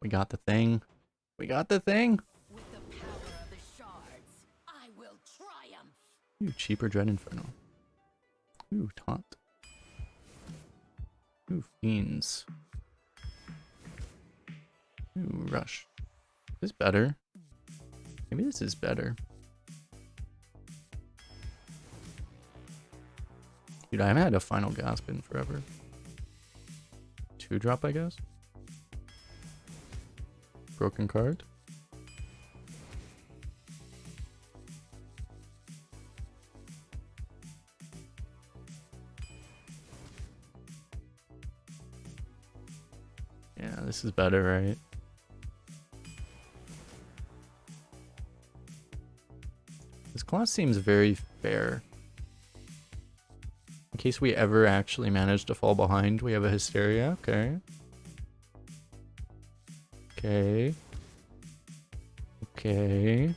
We got the thing. We got the thing. With the power of the shards, I will triumph. Ooh, cheaper Dread Inferno. Ooh, taunt. Ooh, fiends. Ooh, rush. Is this better? Maybe this is better. Dude, I haven't had a final gasp in forever. 2-drop, I guess. Broken card. Yeah, this is better, right? This class seems very fair. In case we ever actually manage to fall behind, we have a Hysteria. Okay. Okay. Okay.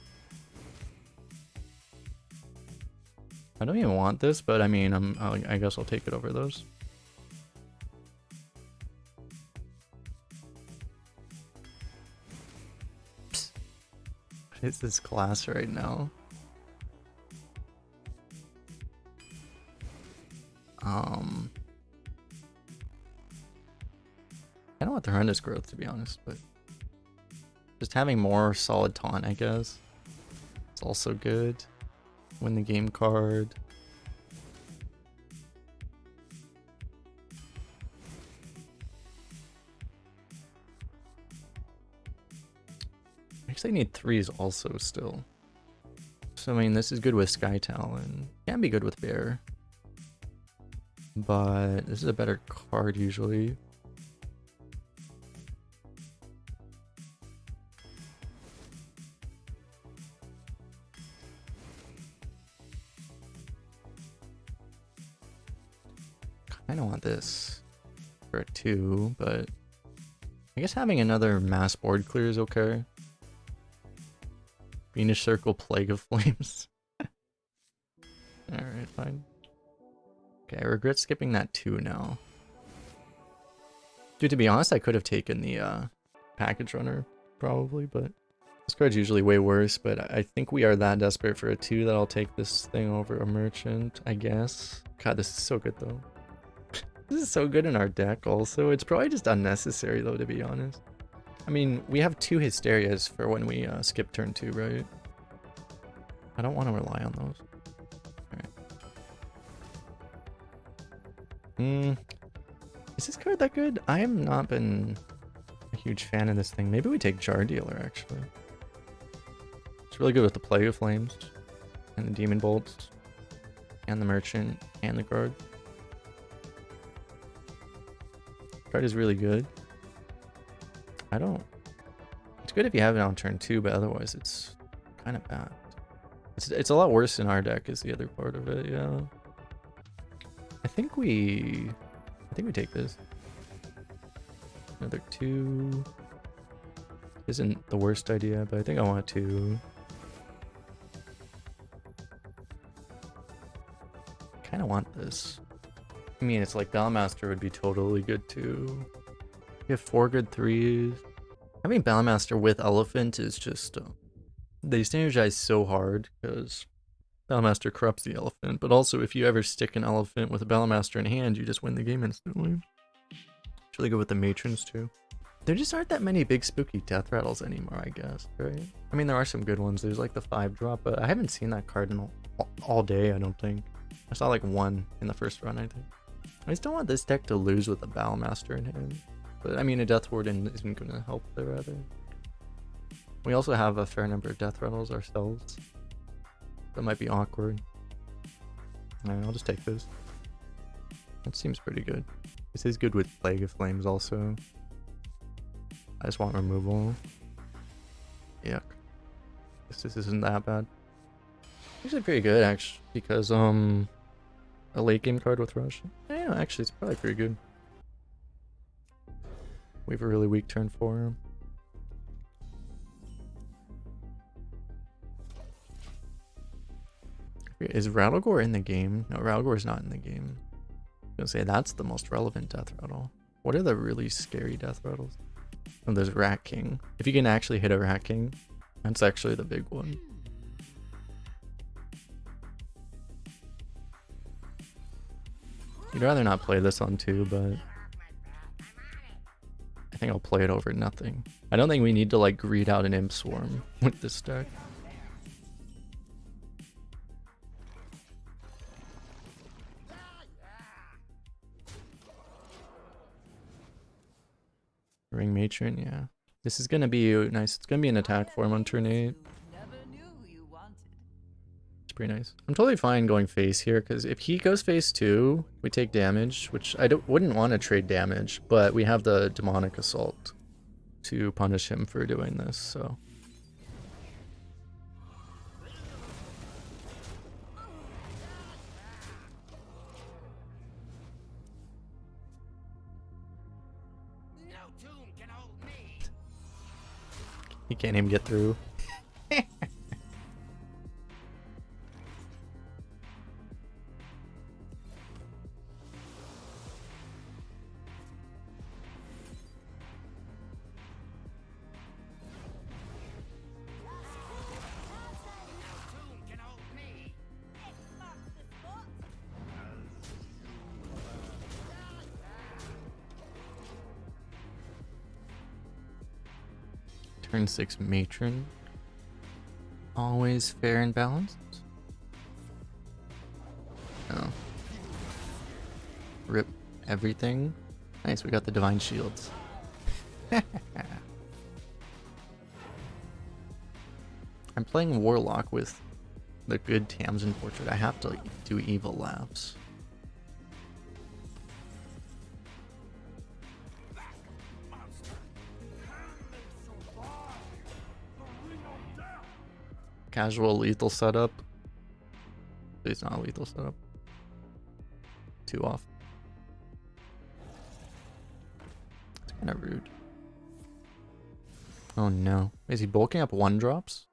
I don't even want this, but I mean, I guess I'll take it over those. Psst. What is this class right now? I don't want the horrendous growth, to be honest, but just having more solid taunt, I guess. It's also good. Win the game card. Actually, I need 3s also still. So, I mean, this is good with Sky Talon. Can be good with Bear. But this is a better card usually. I don't want this for a 2, but I guess having another mass board clear is okay. Venus Circle, Plague of Flames. Alright, fine. Okay, I regret skipping that 2 now. Dude, to be honest, I could have taken the package runner, probably, but this card's usually way worse, but I think we are that desperate for a 2 that I'll take this thing over a merchant, I guess. God, this is so good, though. This is so good in our deck, also. It's probably just unnecessary, though, to be honest. I mean, we have 2 Hysterias for when we skip turn 2, right? I don't want to rely on those. Is this card that good? I have not been a huge fan of this thing. Maybe we take Jar Dealer, actually. It's really good with the Plague of Flames, and the Demon Bolts, and the Merchant, and the Guard. Card is really good. It's good if you have it on turn 2, but otherwise it's kind of bad. It's a lot worse in our deck is the other part of it, yeah. I think we take this. Another 2 isn't the worst idea, but I think I want to. Kind of want this. I mean, it's like Bellmaster would be totally good too. We have 4 good 3s. Having Bellmaster with Elephant is just they synergize so hard because Bellmaster corrupts the Elephant, but also if you ever stick an Elephant with a Bellmaster in hand, you just win the game instantly. It's really good with the Matrons too. There just aren't that many big spooky death rattles anymore, I guess, right? I mean, there are some good ones. There's like the 5-drop, but I haven't seen that card in all day, I don't think. I saw like 1 in the first run, I think. I just don't want this deck to lose with a Bellmaster in hand. But I mean, a Death Warden isn't going to help there either. We also have a fair number of death rattles ourselves. That might be awkward. Alright, I'll just take this. That seems pretty good. This is good with Plague of Flames also. I just want removal. Yuck. Guess this isn't that bad. Actually pretty good, actually, because a late game card with Rush. Yeah, actually it's probably pretty good. We have a really weak turn 4. Is Rattlegore in the game? No, Rattlegore's not in the game. I was gonna say that's the most relevant death rattle. What are the really scary death rattles? Oh, there's Rat King. If you can actually hit a Rat King, that's actually the big one. You'd rather not play this on 2, but I think I'll play it over nothing. I don't think we need to like greed out an Imp Swarm with this deck. Ring Matron, yeah. This is gonna be nice. It's gonna be an attack form on turn 8. Never knew you wanted. It's pretty nice. I'm totally fine going face here, because if he goes face 2, we take damage, which I wouldn't want to trade damage, but we have the Demonic Assault to punish him for doing this, so. No tomb can hold me. He can't even get through. Turn 6 Matron. Always fair and balanced. Oh. Rip everything. Nice, we got the Divine Shields. I'm playing Warlock with the good Tamsin Portrait. I have to do Evil Laughs. Casual lethal setup. It's not a lethal setup. 2 off. It's kind of rude. Oh no. Is he bulking up 1-drops?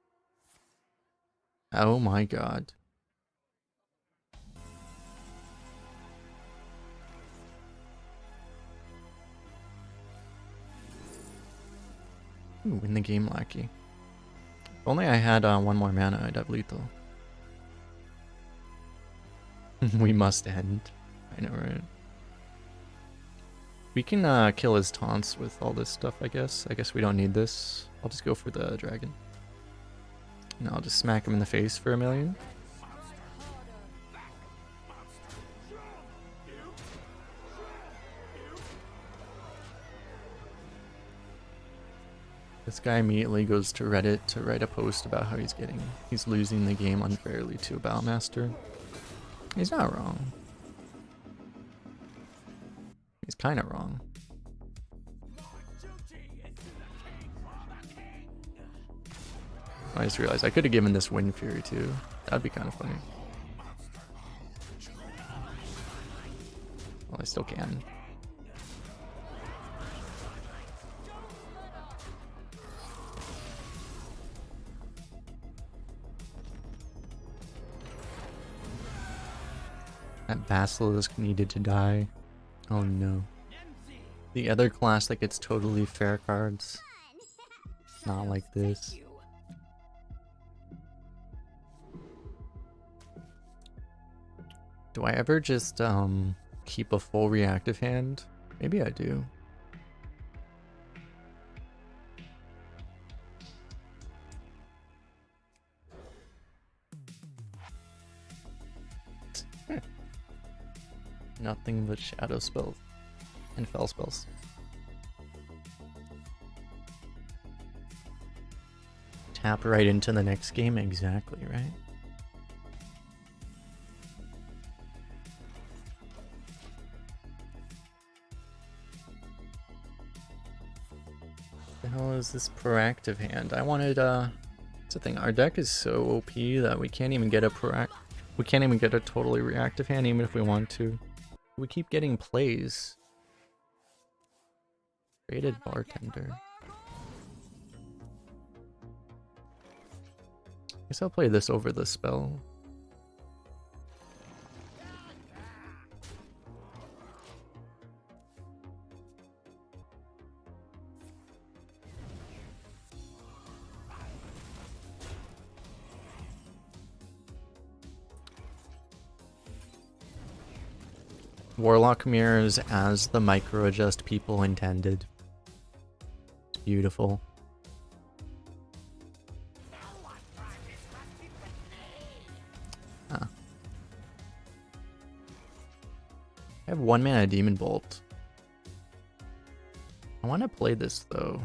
Oh my god. Ooh, win the game, Lackey. If only I had 1 more mana, I'd have lethal. We must end. I know, right? We can kill his taunts with all this stuff, I guess. I guess we don't need this. I'll just go for the dragon. And I'll just smack him in the face for 1,000,000. This guy immediately goes to Reddit to write a post about how he's losing the game unfairly to a Battlemaster. He's not wrong. He's kind of wrong. I just realized I could have given this Wind Fury too. That'd be kind of funny. Well, I still can. That Basilisk needed to die. Oh no. The other class that gets totally fair cards. Not like this. Do I ever just keep a full reactive hand? Maybe I do. Nothing but shadow spells and fell spells. Tap right into the next game, exactly, right? The hell is this proactive hand? I wanted it's the thing, our deck is so OP that we can't even get a totally reactive hand even if we want to. We keep getting plays. Rated Bartender. Guess I'll play this over the spell. Warlock mirrors as the micro adjust people intended. It's beautiful. Huh. I have 1 mana Demon Bolt. I want to play this though.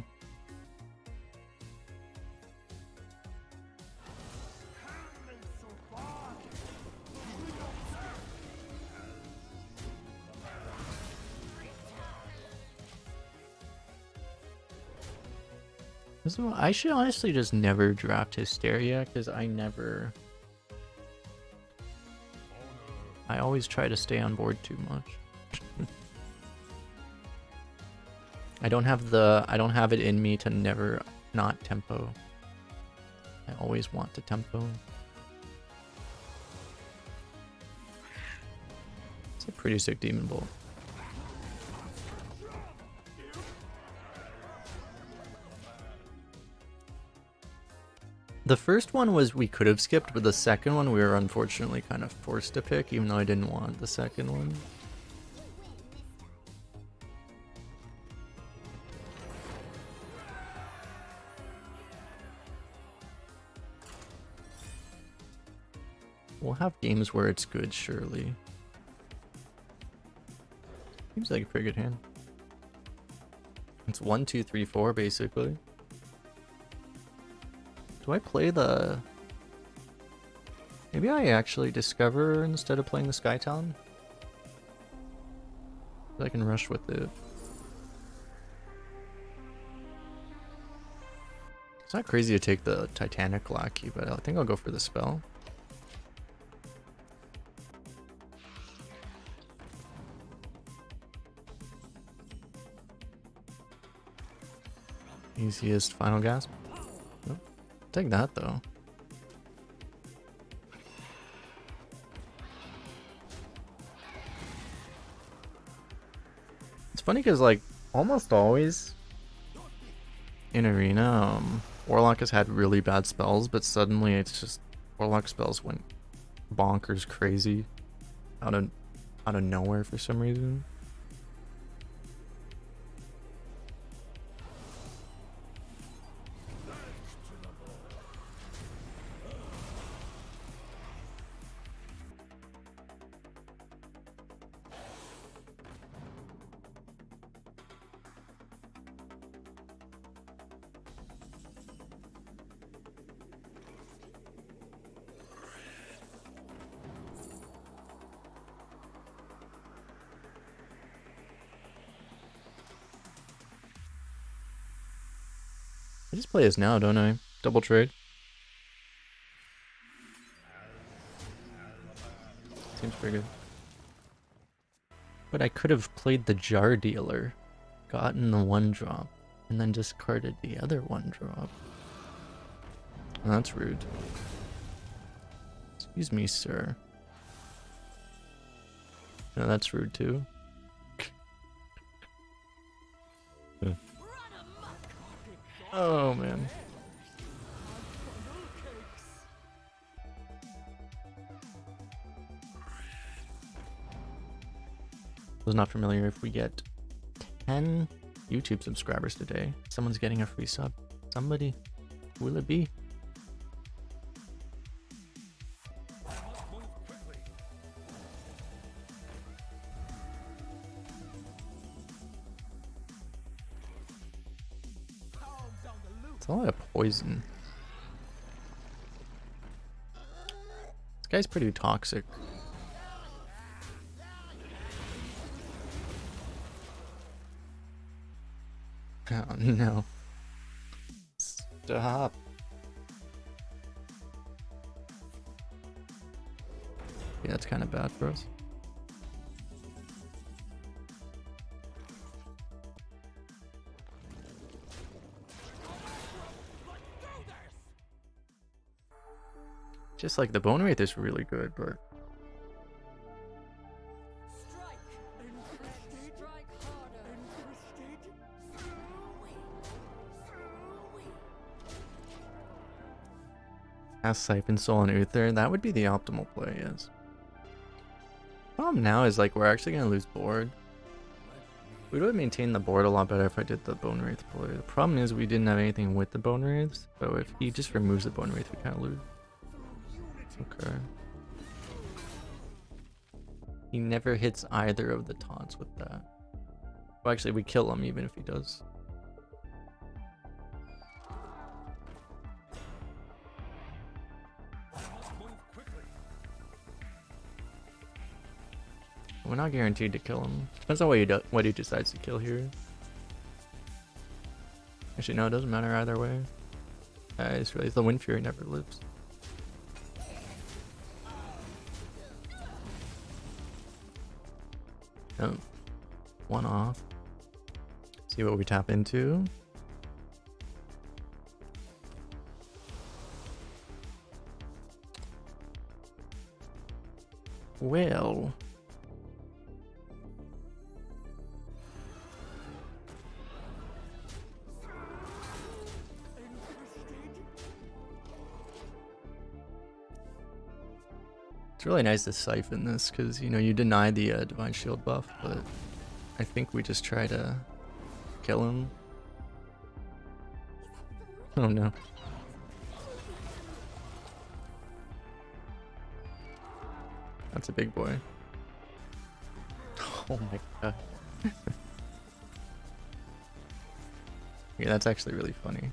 I should honestly just never draft Hysteria because I always try to stay on board too much. I don't have it in me to never not tempo. I always want to tempo. It's a pretty sick Demon Bolt. The first one was we could have skipped, but the second one we were unfortunately kind of forced to pick, even though I didn't want the second one. We'll have games where it's good, surely. Seems like a pretty good hand. It's 1, 2, 3, 4 basically. Do I play the... Maybe I actually Discover instead of playing the Sky Talon? I can rush with it. It's not crazy to take the Titanic Lackey, but I think I'll go for the spell. Easiest final gasp. Nope. Take that though. It's funny because like almost always in Arena, Warlock has had really bad spells, but suddenly it's just Warlock spells went bonkers crazy out of nowhere for some reason. I just play as now, don't I? Double trade. Seems pretty good. But I could have played the Jar Dealer, gotten the 1-drop, and then discarded the other 1-drop. Well, that's rude. Excuse me, sir. No, that's rude too. Oh man. Was not familiar. If we get 10 YouTube subscribers today, someone's getting a free sub. Somebody. Who will it be? It's a lot of poison. This guy's pretty toxic. Oh no. Stop. Yeah, that's kind of bad for us. Just like the bone rate is really good, but Cast Siphon Soul and Uther, that would be the optimal play, yes. Problem now is like we're actually gonna lose board. We would have maintained the board a lot better if I did the Bone Wraith play. The problem is we didn't have anything with the Bone Wraiths, so if he just removes the Bone Wraith, we kind of lose. Okay. He never hits either of the taunts with that. Well, actually, we kill him even if he does. We're not guaranteed to kill him. Depends on what he decides to kill here. Actually, no, it doesn't matter either way. I just realized the Wind Fury never lives. Oh, one off. See what we tap into. Well. It's really nice to siphon this because, you know, you deny the Divine Shield buff, but I think we just try to kill him. Oh no. That's a big boy. Oh my god. Yeah, that's actually really funny.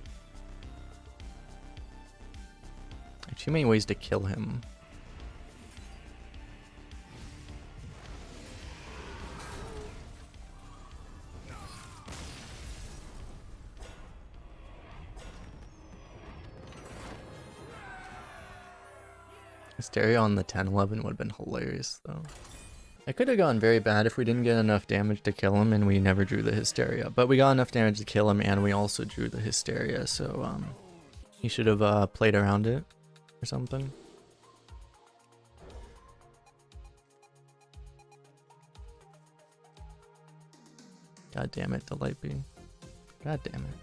There's too many ways to kill him. Hysteria on the 10-11 would have been hilarious though. It could have gone very bad if we didn't get enough damage to kill him and we never drew the Hysteria. But we got enough damage to kill him and we also drew the Hysteria, so he should have played around it or something. God damn it, the light beam. God damn it.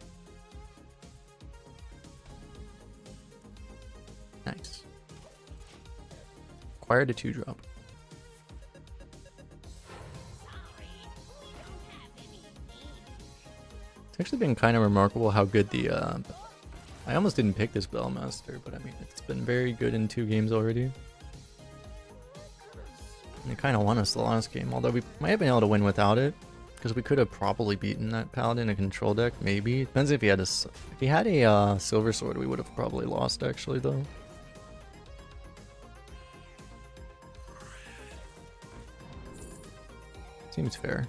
Nice. Acquired a 2-drop. It's actually been kind of remarkable how good the I almost didn't pick this Bellmaster, but I mean it's been very good in 2 games already. And it kind of won us the last game, although we might have been able to win without it, because we could have probably beaten that Paladin in a control deck, maybe. Depends if he had a Silver Sword, we would have probably lost actually though. Seems fair.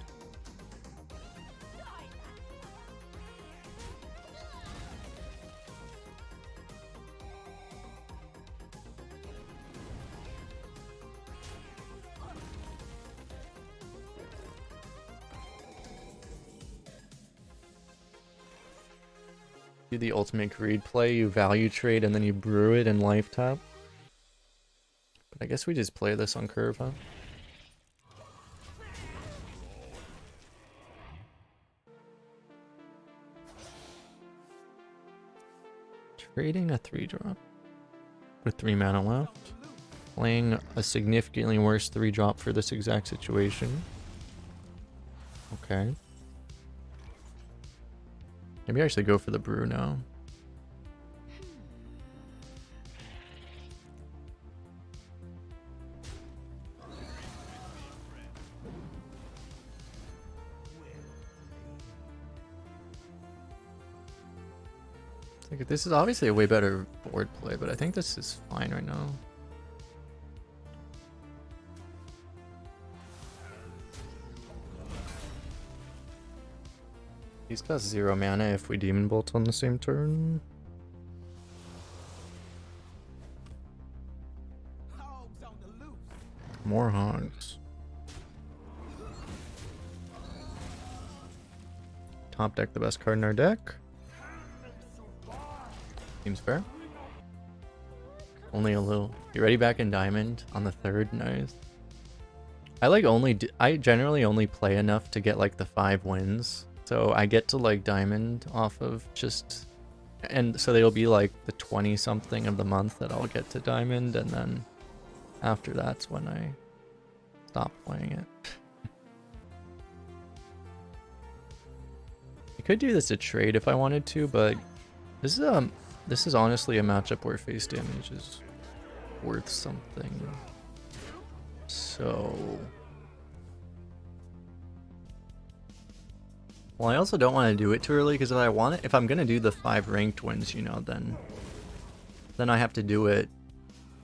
Do the ultimate greed play, you value trade and then you brew it and life tap. But I guess we just play this on curve, huh? Trading a 3-drop with 3 mana left. Playing a significantly worse 3-drop for this exact situation. Okay. Maybe I should go for the brew now. Like, this is obviously a way better board play, but I think this is fine right now. He's got 0 mana if we Demon Bolt on the same turn. More hogs. Top deck the best card in our deck. Seems fair. Only a little. You ready back in Diamond on the 3rd? Nice. I generally only play enough to get like the 5 wins. So I get to like Diamond off of just, and so they'll be like the 20 something of the month that I'll get to Diamond, and then after that's when I stop playing it. I could do this a trade if I wanted to, but this is honestly a matchup where face damage is worth something. So, well, I also don't want to do it too early because if I'm gonna do the 5 ranked wins, you know, then I have to do it.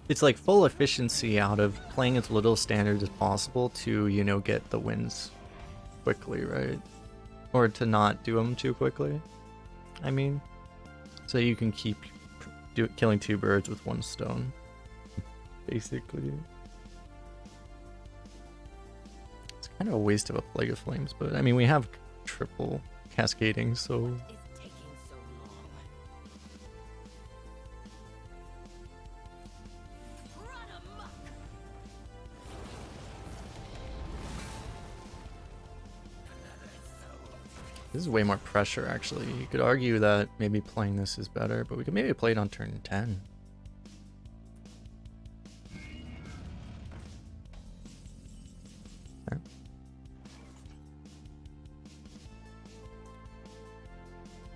It's like full efficiency out of playing as little standards as possible to, you know, get the wins quickly, right? Or to not do them too quickly. I mean, so you can keep killing 2 birds with 1 stone, basically. It's kind of a waste of a Plague of Flames, but I mean, we have triple cascading, so It's taking so long. Run amok. this is way more pressure, actually. You could argue that maybe playing this is better, but we could maybe play it on turn 10. There.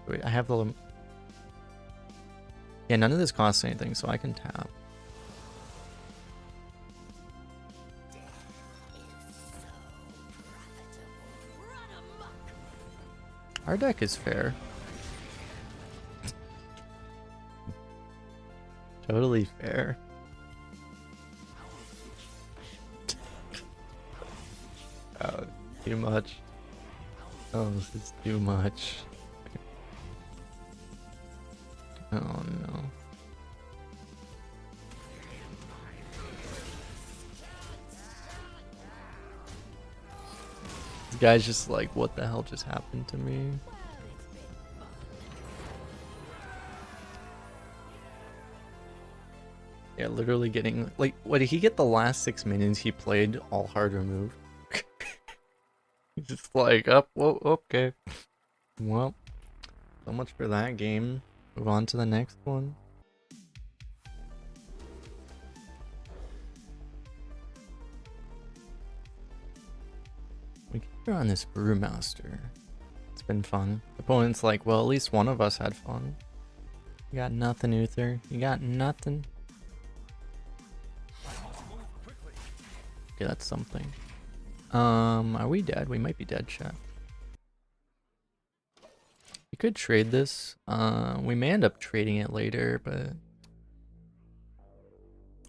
Wait, I have the... Yeah, none of this costs anything, so I can tap. Our deck is fair. Totally fair. Oh, too much. Oh, this is too much. Oh no. This guy's just like, what the hell just happened to me? Yeah, literally getting, like, what did he get the last 6 minions he played all hard remove? He's just like, oh, whoa, okay. Well, so much for that game. Move on to the next one. We can go on this Brewmaster. It's been fun. Opponent's like, well, at least one of us had fun. You got nothing, Uther. You got nothing. Okay, that's something. Are we dead? We might be dead, chat. We could trade this. We may end up trading it later, but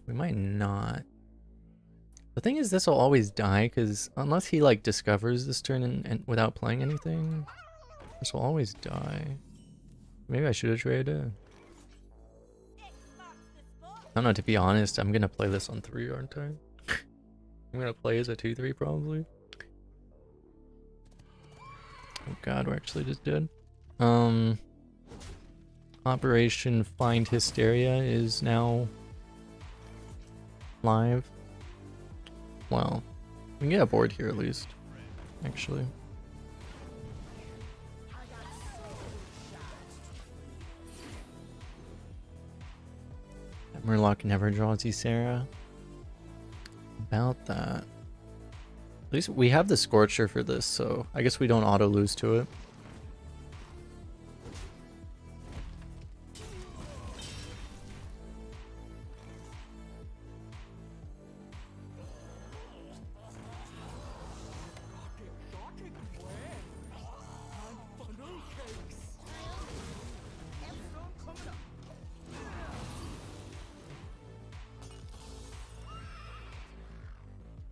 we might not. The thing is, this will always die, because unless he like discovers this turn and without playing anything, this will always die. Maybe I should have traded it. I don't know, to be honest, I'm gonna play this on 3, aren't I? I'm gonna play as a 2-3 probably. Oh god, we're actually just dead. Operation Find Hysteria is now live. Well, we can get a board here at least, actually. Murloc never draws Ysera. About that. At least we have the Scorcher for this, so I guess we don't auto lose to it.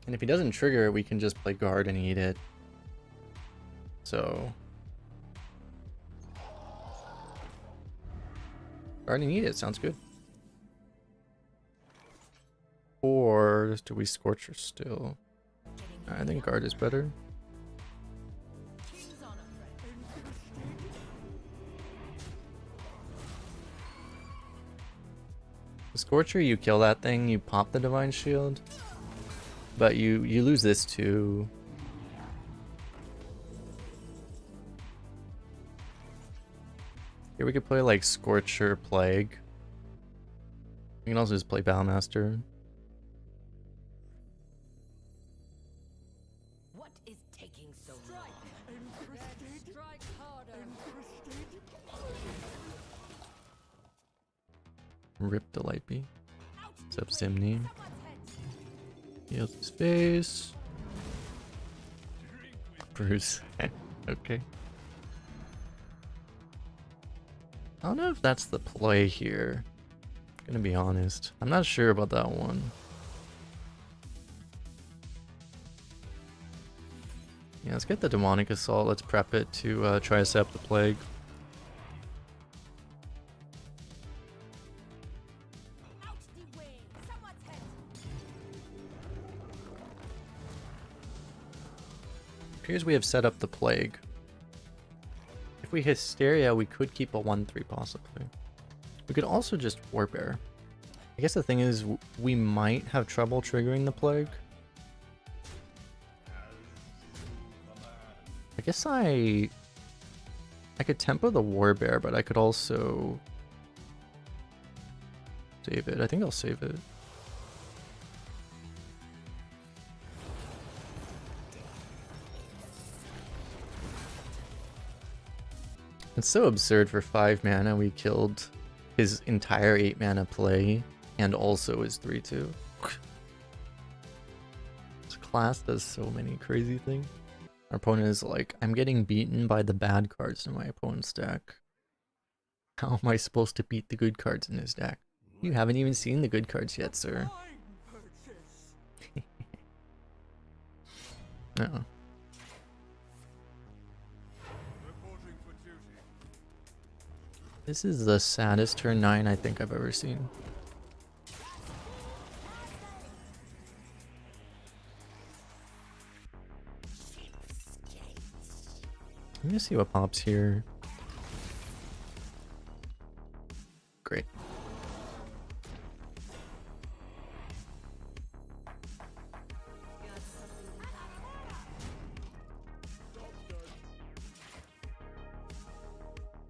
And if he doesn't trigger it, we can just play guard and eat it. So... guard and eat it, sounds good. Or do we Scorcher still? I think guard is better. The Scorcher, you kill that thing, you pop the Divine Shield. But you lose this too. Here we could play like Scorcher, Plague. We can also just play Battlemaster. What is taking so long? Strike harder. Rip the light bee. Out What's up, the way. Simney? Someone's head. Heals his face. Bruce. Okay. I don't know if that's the play here. Gonna be honest. I'm not sure about that one. Yeah, let's get the demonic assault. Let's prep it to try to set up the plague. Out the way. Someone's head. Appears we have set up the plague. If we hysteria, we could keep a 1-3 possibly. We could also just warbear. I guess the thing is, we might have trouble triggering the plague. I guess I could tempo the warbear, but I could also save it. I think I'll save it. It's so absurd for 5 mana we killed his entire 8 mana play and also his 3/2. This class does so many crazy things. Our opponent is like, I'm getting beaten by the bad cards in my opponent's deck. How am I supposed to beat the good cards in his deck? You haven't even seen the good cards yet, sir. Uh-oh. This is the saddest turn 9 I think I've ever seen. Let me see what pops here. Great.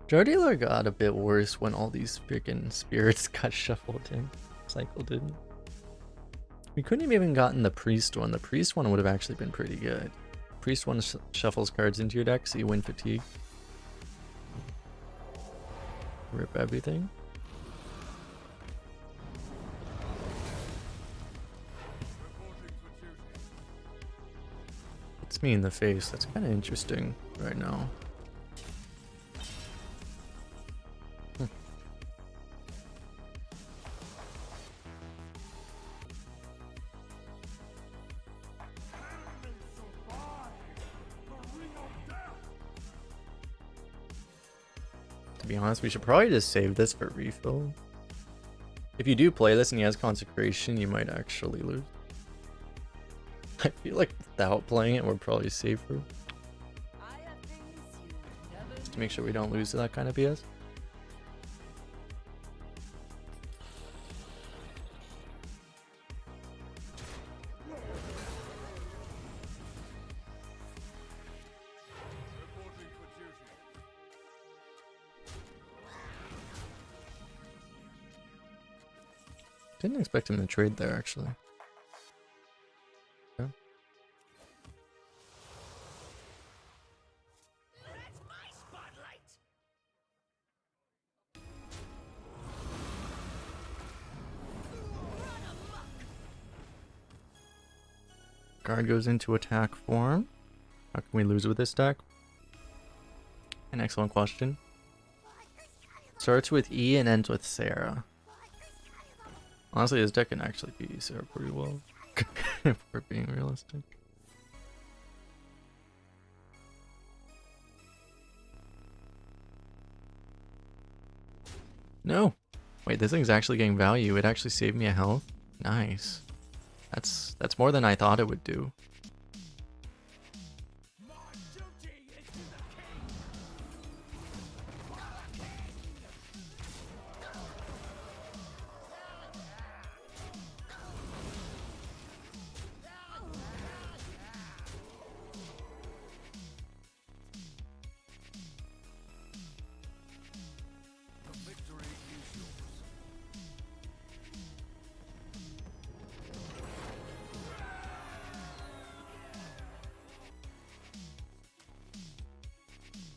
Jar Dealer got a bit worse when all these freaking spirits got shuffled in. Cycle didn't. We couldn't have even gotten the priest one. The priest one would have actually been pretty good. Priest one shuffles cards into your deck so you win fatigue. Rip everything. It's me in the face. That's kind of interesting right now. To be honest, we should probably just save this for refill. If you do play this and he has consecration, you might actually lose. I feel like without playing it, we're probably safer. I have things you never Just to make sure we don't lose to that kind of BS. Didn't expect him to trade there, actually. Okay. That's my spotlight. Guard goes into attack form. How can we lose with this deck? An excellent question. Starts with E and ends with Sarah. Honestly, this deck can actually beat Sarah pretty well. If we're being realistic. No! Wait, this thing's actually getting value. It actually saved me a health. Nice. That's more than I thought it would do.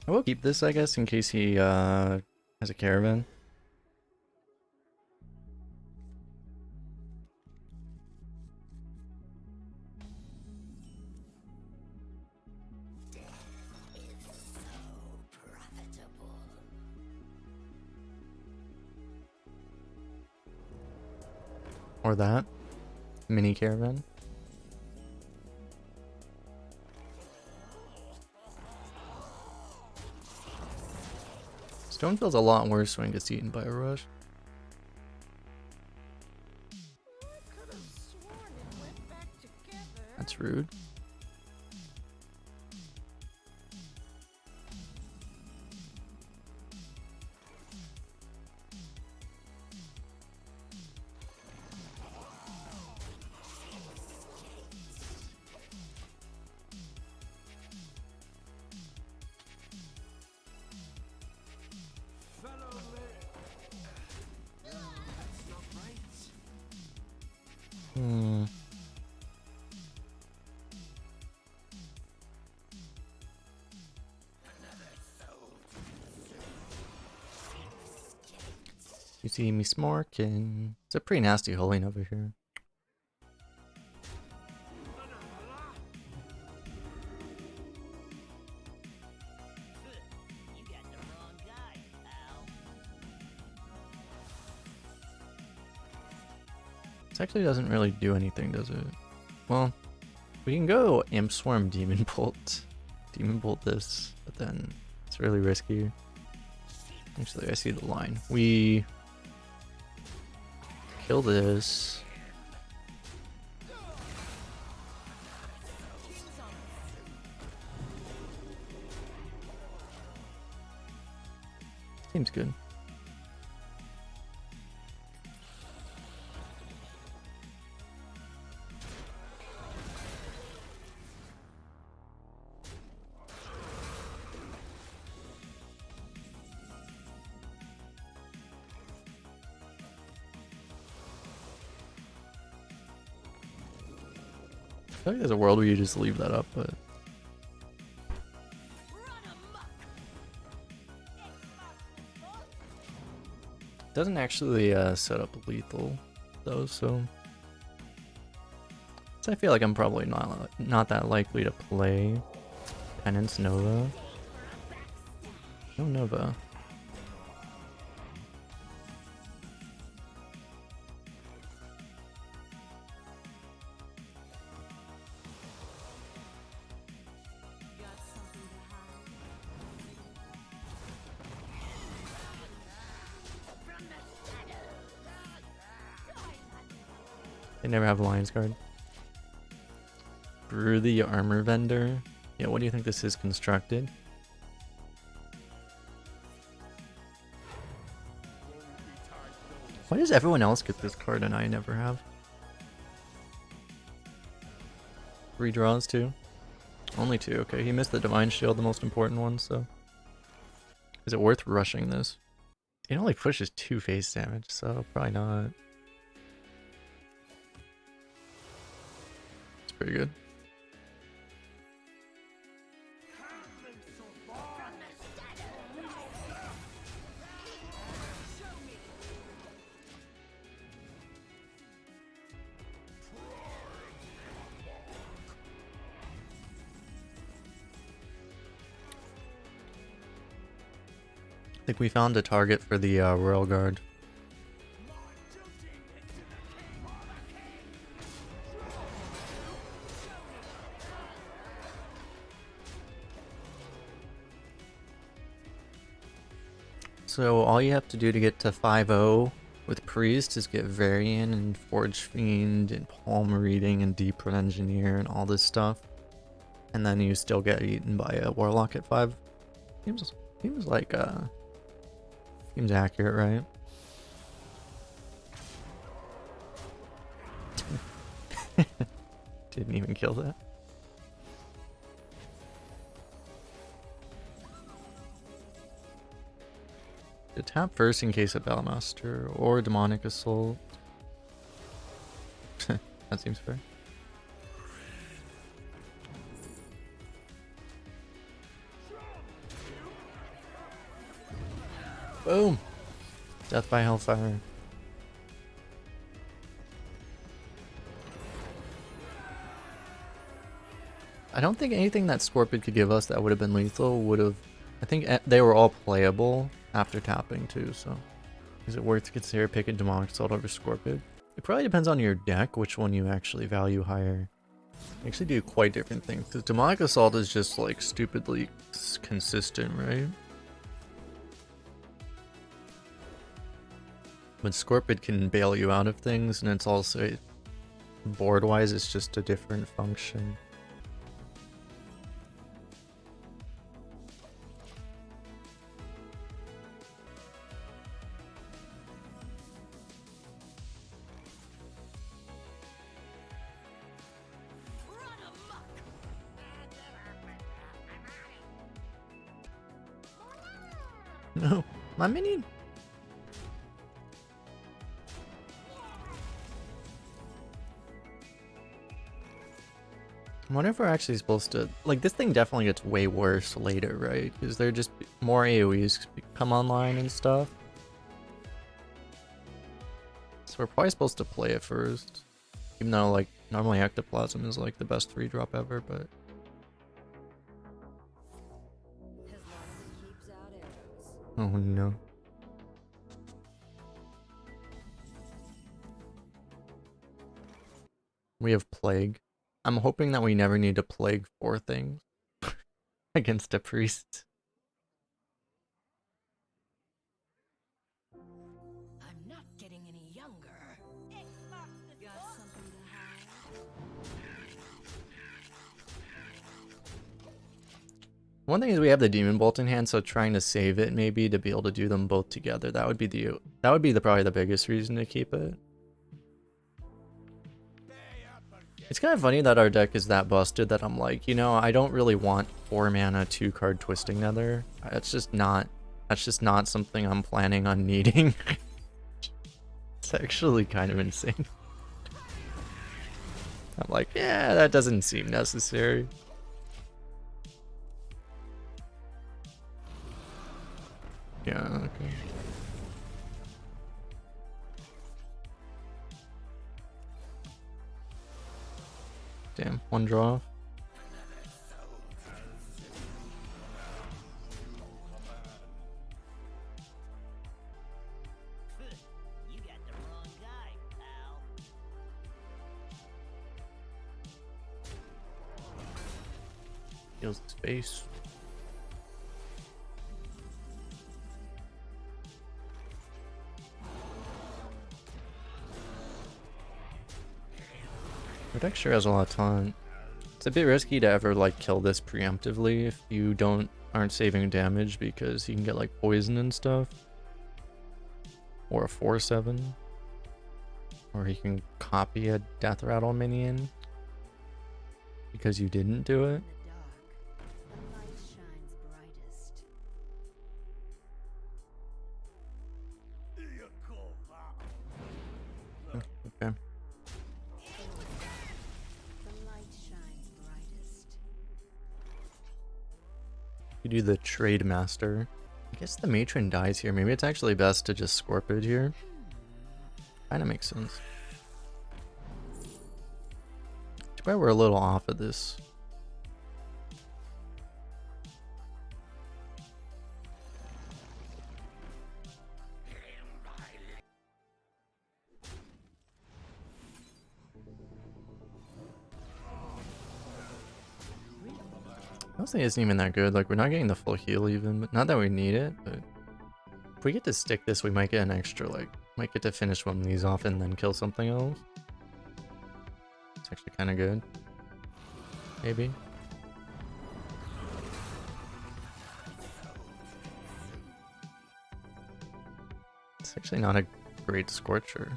I will keep this, I guess, in case he has a caravan. Or that. Mini caravan. Stone feels a lot worse when it gets eaten by a rush. That's rude. Hmm. You see me smorking. It's a pretty nasty holding over here. This actually doesn't really do anything, does it? Well, we can go Imp Swarm Demon Bolt. Demon Bolt this, but then it's really risky. Actually, I see the line. We kill this. Seems good. I feel like there's a world where you just leave that up, but it doesn't actually set up lethal though, so I feel like I'm probably not that likely to play Penance Nova. No Nova. They never have a Lion's Guard. Brew the Armor Vendor. Yeah, what do you think this is constructed? Why does everyone else get this card and I never have? 3 draws too? Only 2, okay. He missed the Divine Shield, the most important one, so. Is it worth rushing this? It only pushes 2 face damage, so probably not. It's pretty good. I think we found a target for the Royal Guard. So all you have to do to get to 5-0 with Priest is get Varian and Forge Fiend and Palm Reading and Deep Red Engineer and all this stuff. And then you still get eaten by a Warlock at 5. Seems like seems accurate, right? Didn't even kill that. To tap first in case of Battlemaster or Demonic Assault. That seems fair. Boom! Death by Hellfire. I don't think anything that Scorpion could give us that would have been lethal would have... I think they were all playable after tapping too, so... Is it worth to consider picking Demonic Assault over Scorpion? It probably depends on your deck, which one you actually value higher. They actually do quite different things, because Demonic Assault is just like stupidly consistent, right? But Scorpion can bail you out of things, and it's also... Board-wise, it's just a different function. No, my minion. I wonder if we're actually supposed to... Like, this thing definitely gets way worse later, right? Because there just more AoEs come online and stuff. So we're probably supposed to play it first. Even though, like, normally Ectoplasm is, like, the best 3-drop ever, but... As long as it keeps out arrows. Oh, no. We have Plague. I'm hoping that we never need to Plague 4 things against a priest. I'm not getting any younger. Got something to hide? One thing is we have the Demon Bolt in hand, so trying to save it maybe to be able to do them both together, that would be probably the biggest reason to keep it. It's kind of funny that our deck is that busted that I'm like, you know, I don't really want 4 mana 2-card Twisting Nether. That's just not something I'm planning on needing. It's actually kind of insane. I'm like, yeah, that doesn't seem necessary. Yeah, okay. Damn, one draw off. You got the wrong guy, pal. Heals his face. Our deck sure has a lot of taunt. It's a bit risky to ever like kill this preemptively if you aren't saving damage because you can get like poison and stuff. Or a 4/7. Or he can copy a Death Rattle minion because you didn't do it. In the dark, the light shines brightest. Okay. The light shines brightest. You do the Trade Master. I guess the Matron dies here. Maybe it's actually best to just Scorpid here. Kinda makes sense. Too bad we're a little off of this. Honestly, isn't even that good. Like, we're not getting the full heal even, but not that we need it, but if we get to stick this, we might get an extra, like, might get to finish one of these off and then kill something else. It's actually kind of good. Maybe. It's actually not a great Scorcher.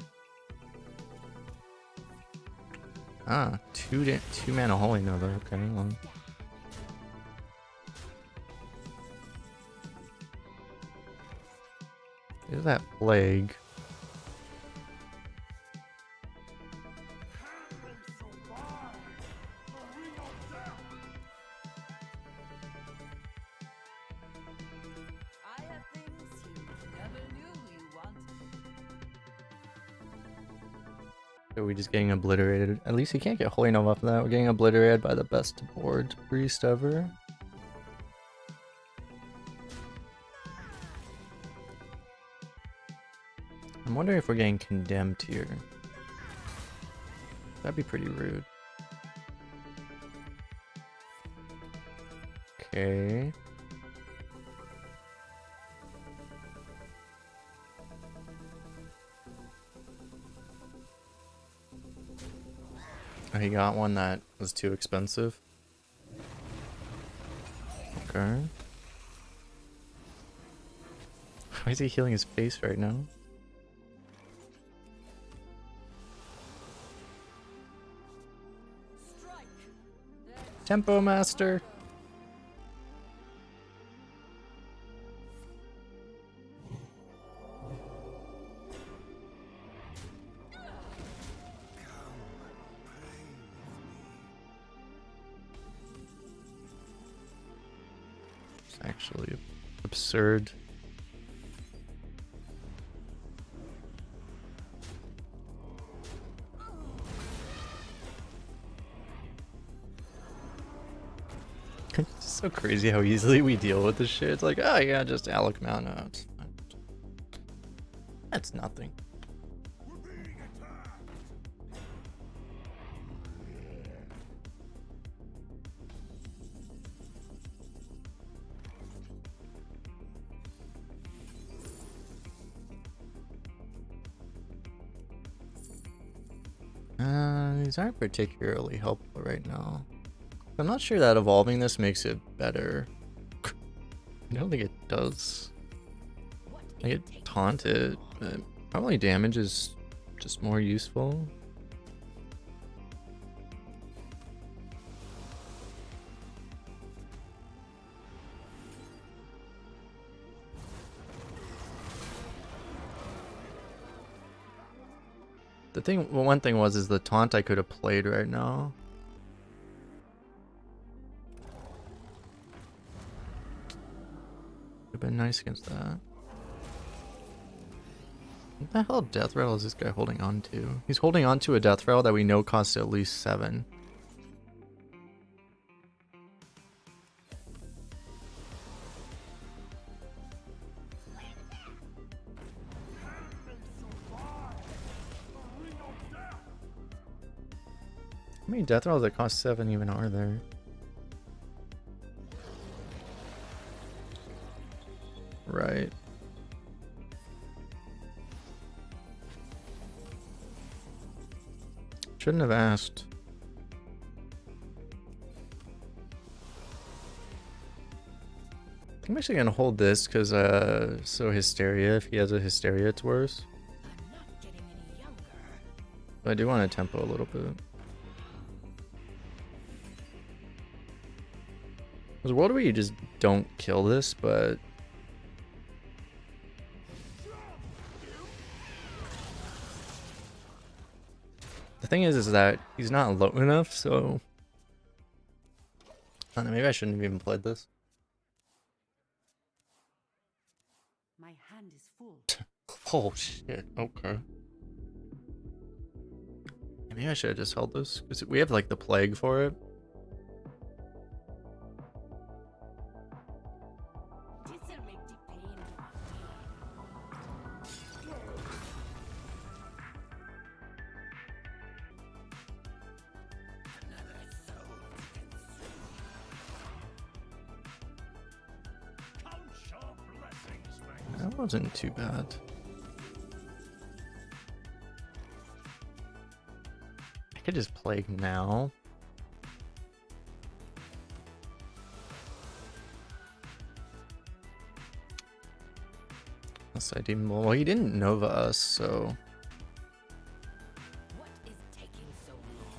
Ah, two mana Holy Nova. Okay, well. There's that Plague. I have things you Are we just getting obliterated? At least he can't get Holy Nova off of that. We're getting obliterated by the best board priest ever. I'm wondering if we're getting condemned here. That'd be pretty rude. Okay. Oh, he got one that was too expensive. Okay. Why is he healing his face right now? Tempo Master. It's actually absurd. It's so crazy how easily we deal with this shit. It's like, oh yeah, just Alec Mount. No, that's nothing. These aren't particularly helpful right now. I'm not sure that evolving this makes it better. I don't think it does. I get taunted, but probably damage is just more useful. The thing, well, one thing is the taunt I could have played right now. Would have been nice against that. What the hell death rattle is this guy holding on to? He's holding on to a death rattle that we know costs at least 7. How many death rattles that cost 7 even are there? Right. Shouldn't have asked. I think I'm actually gonna hold this because so Hysteria, if he has a Hysteria, it's worse. I'm not getting any younger. But I do want to tempo a little bit. There's a world where you just don't kill this, but the thing is that he's not low enough, so I don't know, maybe I shouldn't have even played this. My hand is full. Oh shit, okay. Maybe I should have just held this, because we have like the plague for it. That wasn't too bad. I could just plague now. Unless I didn't. Well, he didn't Nova us, so. What is taking so long?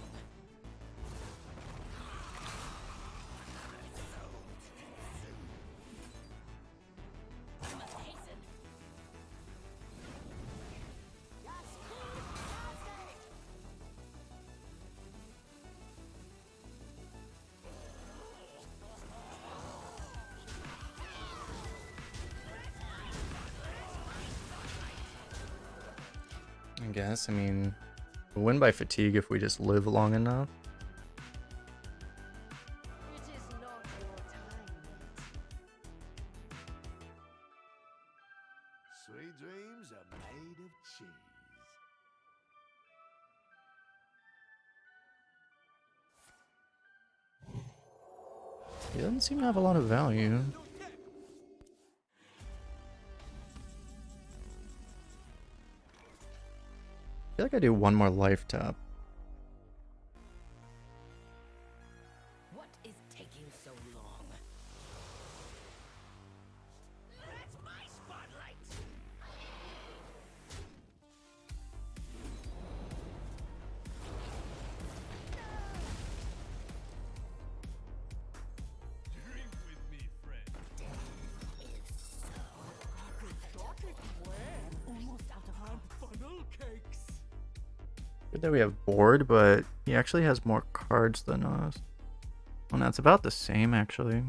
I must hasten. I guess, I mean, We'll win by fatigue if we just live long enough. It is not your time yet. Sweet dreams are made of cheese. He doesn't seem to have a lot of value. I feel like I do one more life tap. What is taking so long? That's my spotlight. Drink with me, friend. Almost out of hand. Funnel cakes. Good that we have board, but he actually has more cards than us. Oh, no, it's about the same actually.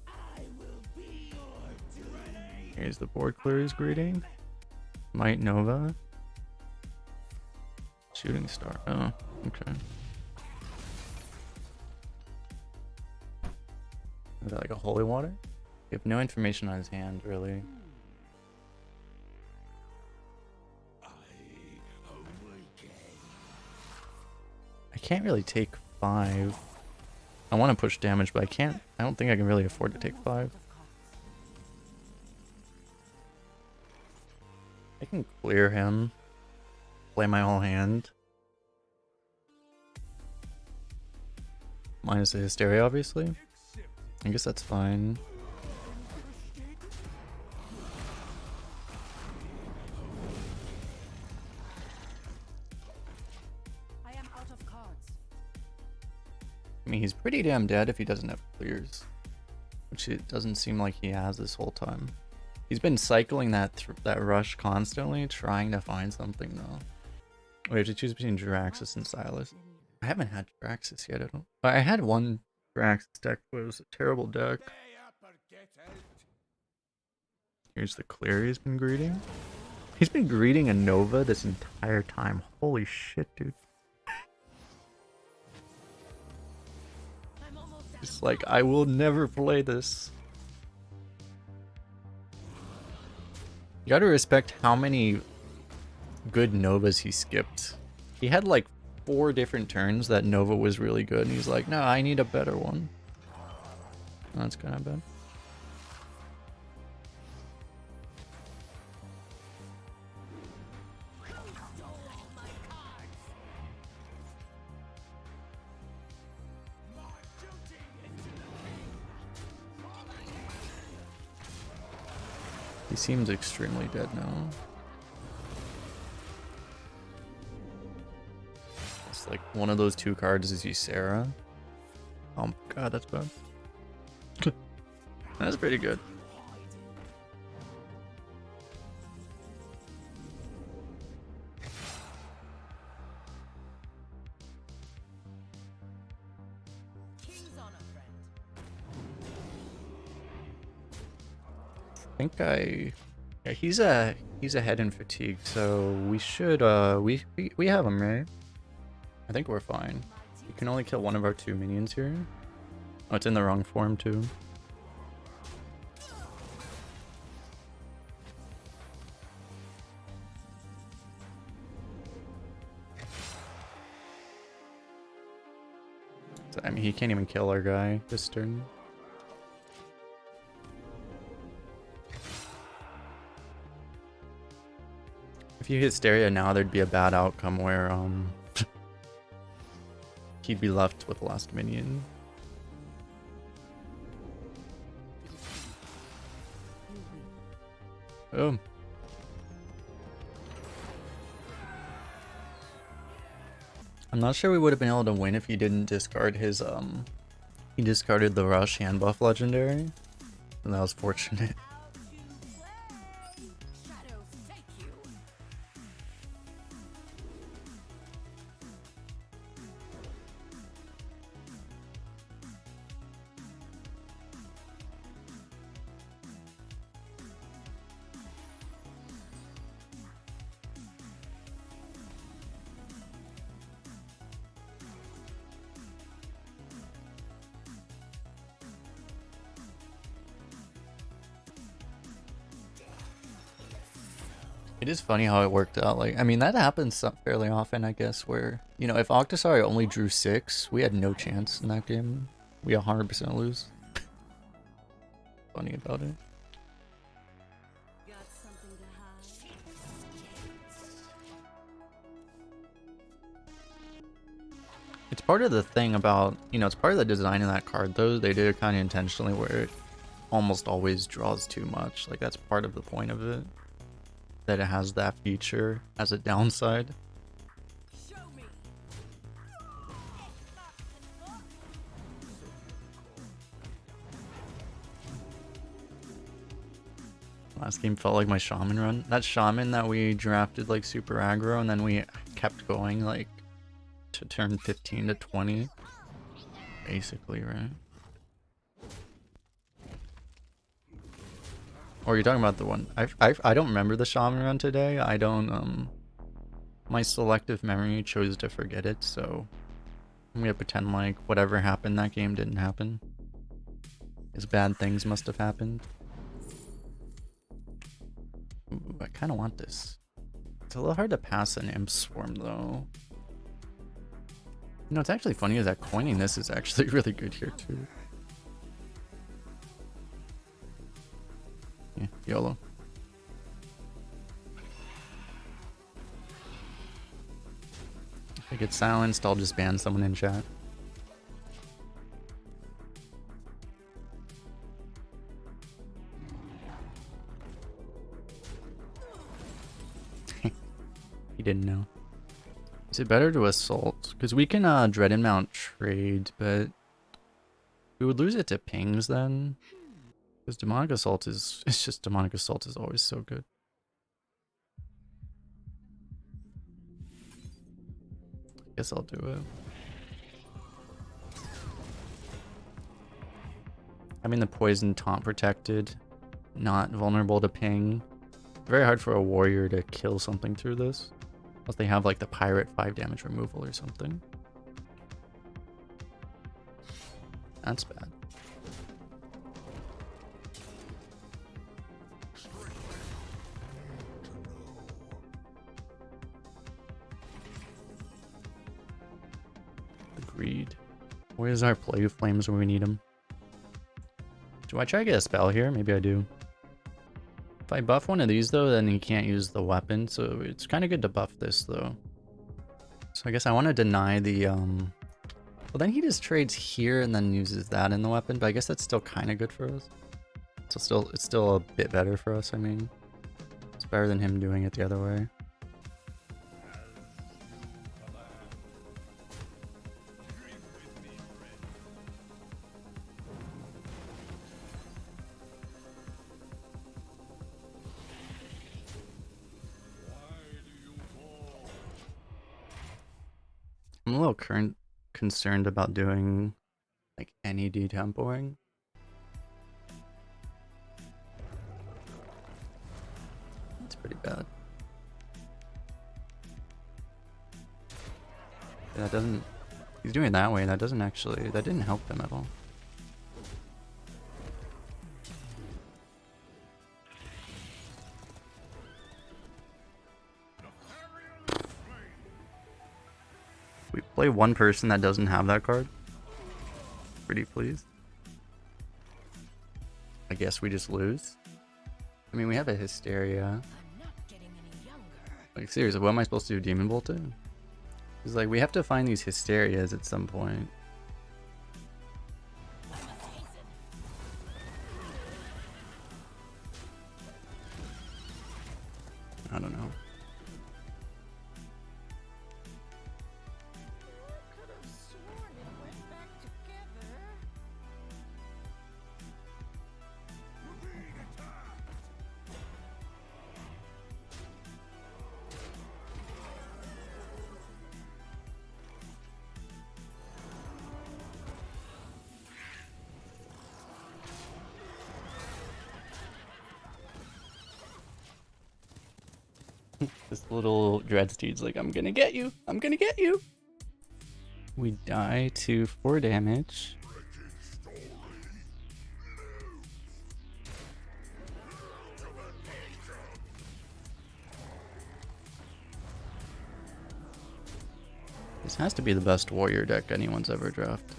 I will be your dream. Here's the board clear's greeting. Might Nova. Shooting star. Oh, okay. Is that like a holy water? You have no information on his hand, really. I awaken. I can't really take 5. I want to push damage, but I can't. I don't think I can really afford to take 5. I can clear him. Play my whole hand. Minus the hysteria, obviously. I guess that's fine. I am out of cards. I mean, he's pretty damn dead if he doesn't have clears. Which it doesn't seem like he has this whole time. He's been cycling that rush constantly, trying to find something though. We have to choose between Jiraxis and Silas. I haven't had Jiraxis yet, I don't. I had one Jiraxis deck, but it was a terrible deck. Stay up or get out. Here's the clear he's been greeting. He's been greeting a Nova this entire time. Holy shit, dude. I'm almost out. It's like, I will never play this. You gotta respect how many good Novas he skipped. He had like 4 different turns that Nova was really good, and he's like, no, I need a better one. That's kind of bad. He seems extremely dead now. It's like one of those 2 cards is Ysera. Oh my god, that's bad. That's pretty good. King's honor, friend. I think yeah, he's ahead in fatigue, so we should we have him, right? I think we're fine. We can only kill one of our 2 minions here. Oh, it's in the wrong form too. So, I mean, he can't even kill our guy this turn. If you hit Hysteria now, there'd be a bad outcome where he'd be left with the last minion. Boom. I'm not sure we would have been able to win if he didn't discard his he discarded the rush hand buff legendary. And that was fortunate. Out you play. Shadows take you. It is funny how it worked out. Like, I mean, that happens fairly often, I guess, where, you know, if Octosari only drew 6, we had no chance in that game. We 100% lose. Funny about it. Got something to hide? It's part of the thing about, you know, it's part of the design of that card, though. They did it kind of intentionally where it almost always draws too much. Like, that's part of the point of it. That it has that feature as a downside. Show me. Last game felt like my shaman run. That shaman that we drafted like super aggro and then we kept going like to turn 15 to 20. Basically, right? Or you're talking about the one I don't remember the shaman run today. I don't my selective memory chose to forget it, so I'm gonna pretend like whatever happened that game didn't happen. As bad things must have happened. Ooh, I kind of want this. It's a little hard to pass an imp swarm though. You know, it's actually funny is that coining this is actually really good here too. Yeah, YOLO. If I get silenced, I'll just ban someone in chat. He didn't know. Is it better to assault? Because we can dread and mount trade, but we would lose it to pings then. Because demonic assault is, it's just demonic assault is always so good. Guess I'll do it. Having the poison taunt protected, not vulnerable to ping. Very hard for a warrior to kill something through this. Unless they have like the pirate 5 damage removal or something. That's bad. Agreed. Where's our Plague Flames when we need them? Do I try to get a spell here? Maybe I do. If I buff one of these though, then he can't use the weapon, so it's kind of good to buff this though. So I guess I want to deny the well then he just trades here and then uses that in the weapon, but I guess that's still kind of good for us. So it's still a bit better for us, I mean. It's better than him doing it the other way. I'm a little concerned about doing like any detempoing. It's pretty bad. Yeah, that doesn't. He's doing it that way. That doesn't actually. That didn't help him at all. We play one person that doesn't have that card. Pretty pleased. I guess we just lose. I mean, we have a Hysteria. I'm not getting any younger. Like, seriously, what am I supposed to do? Demon Bolt it? Because, like, we have to find these Hysterias at some point. I don't know. Could have sworn it went back together. This little Dreadsteed's like, I'm gonna get you. I'm gonna get you. We die to 4 damage. This has to be the best warrior deck anyone's ever drafted.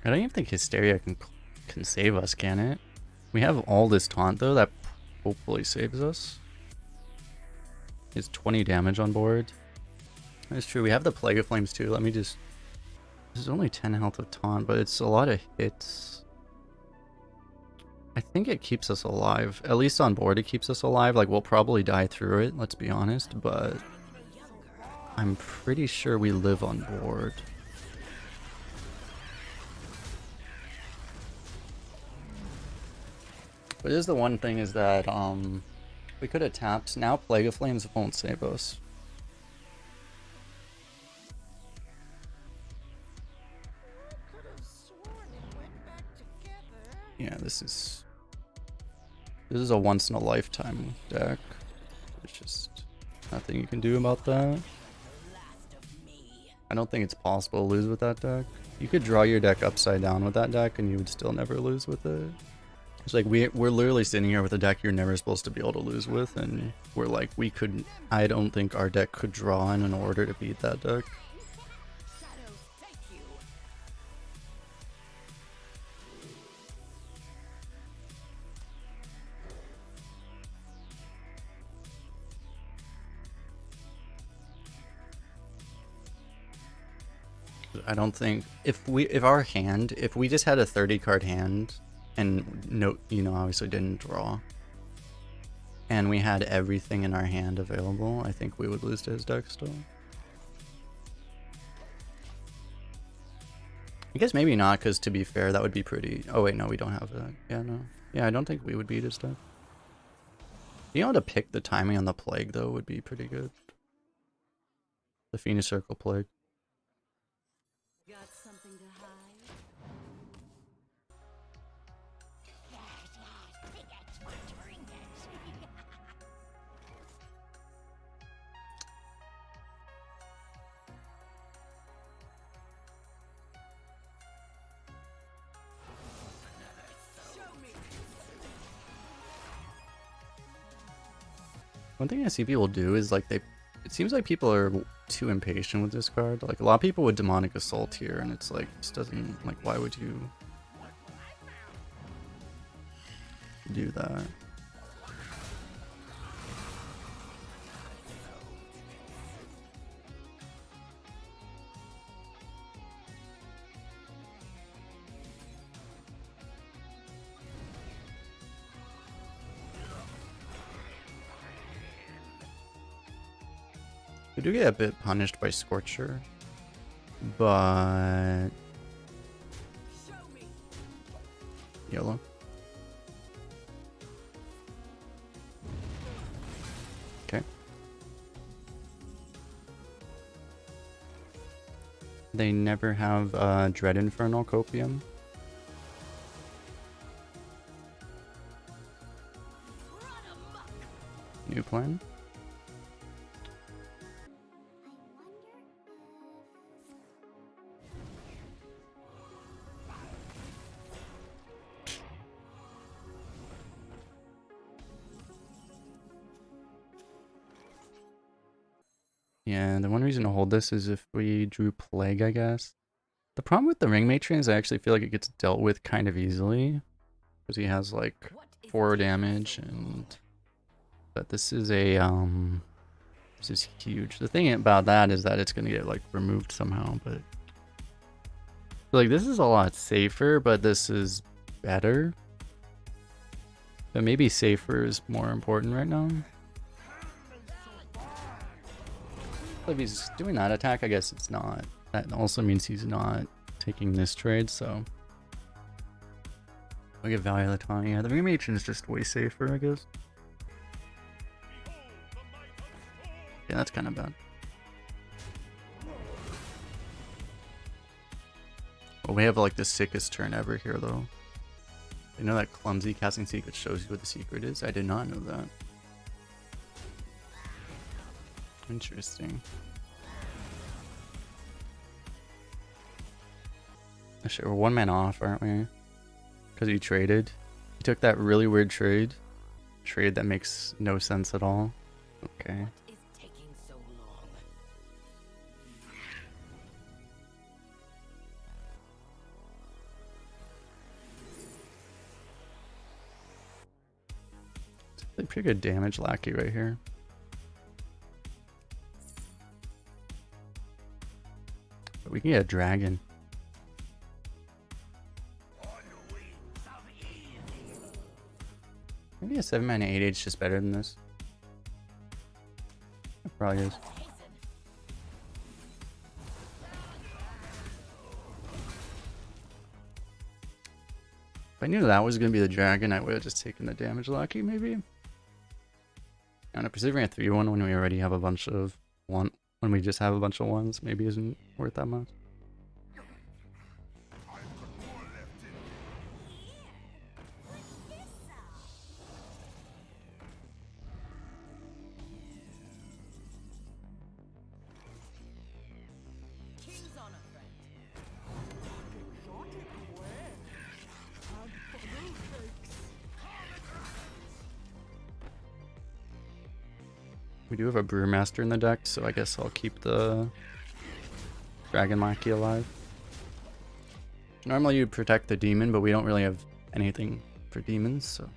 I don't even think Hysteria can save us, can it? We have all this taunt though that hopefully saves us. It's 20 damage on board. That's true. We have the Plague of Flames too. Let me just... This is only 10 health of taunt, but it's a lot of hits. I think it keeps us alive. At least on board it keeps us alive. Like, we'll probably die through it, let's be honest, but I'm pretty sure we live on board. But it is the one thing is that we could have tapped. Now Plague of Flames won't save us. Yeah, this is a once in a lifetime deck. There's just nothing you can do about that. I don't think it's possible to lose with that deck. You could draw your deck upside down with that deck and you would still never lose with it. It's like we're literally sitting here with a deck you're never supposed to be able to lose with, and we're like, we couldn't. I don't think our deck could draw in order to beat that deck. I don't think if we just had a 30 card hand and no, you know, obviously didn't draw, and we had everything in our hand available, I think we would lose to his deck still. I guess maybe not, because to be fair, that would be pretty... Oh wait, no, we don't have that. Yeah, no. Yeah, I don't think we would beat his deck. Being able to pick the timing on the Plague, though, would be pretty good. The Phoenix Circle Plague. Got something to hide? One thing I see people do is like it seems like people are too impatient with this card. Like a lot of people would Demonic Assault here, and it's like, this doesn't, like, why would you do that? We do get a bit punished by Scorcher, but YOLO. Okay. They never have Dread Infernal Copium. New plan. Yeah, the one reason to hold this is if we drew Plague, I guess. The problem with the Ring Matron is I actually feel like it gets dealt with kind of easily, because he has like 4 damage, and but this is a this is huge. The thing about that is that it's gonna get like removed somehow, but like this is a lot safer, but this is better. But maybe safer is more important right now. If he's doing that attack, I guess it's not. That also means he's not taking this trade, so I'll get value of the taunt. Yeah, the Ring Matron is just way safer, I guess. Yeah, that's kind of bad. Well, we have like the sickest turn ever here, though. You know that clumsy casting secret shows you what the secret is? I did not know that. Interesting. Shit, we're 1 man off, aren't we? Because he traded. He took that really weird trade. Trade that makes no sense at all. Okay. What is taking so long? It's pretty good damage lackey right here. But we can get a dragon. Maybe a 7-mana 8-8 is just better than this. It probably is. If I knew that was going to be the dragon, I would have just taken the damage lackey, maybe. I don't know, considering a 3-1 when we already have a bunch of when we just have a bunch of ones, maybe isn't worth that much. King's honor, friend. Exotic where? And funnel cakes. We do have a Brewmaster in the deck, so I guess I'll keep the Dragon Lackey alive. Normally you'd protect the demon, but we don't really have anything for demons, so.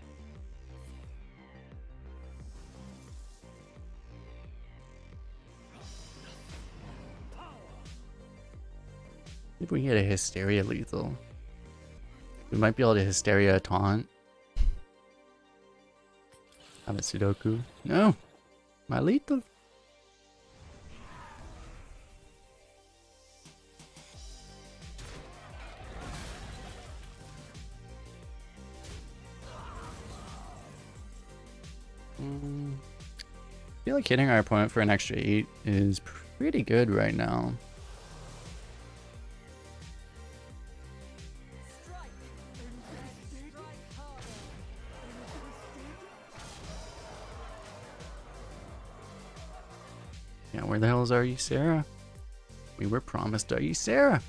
If we can get a Hysteria lethal. We might be able to Hysteria a taunt. Have a Sudoku. No! My lethal. I feel like hitting our opponent for an extra 8 is pretty good right now. Strike. Strike harder. Yeah, where the hell is our Ysera? We were promised our Ysera.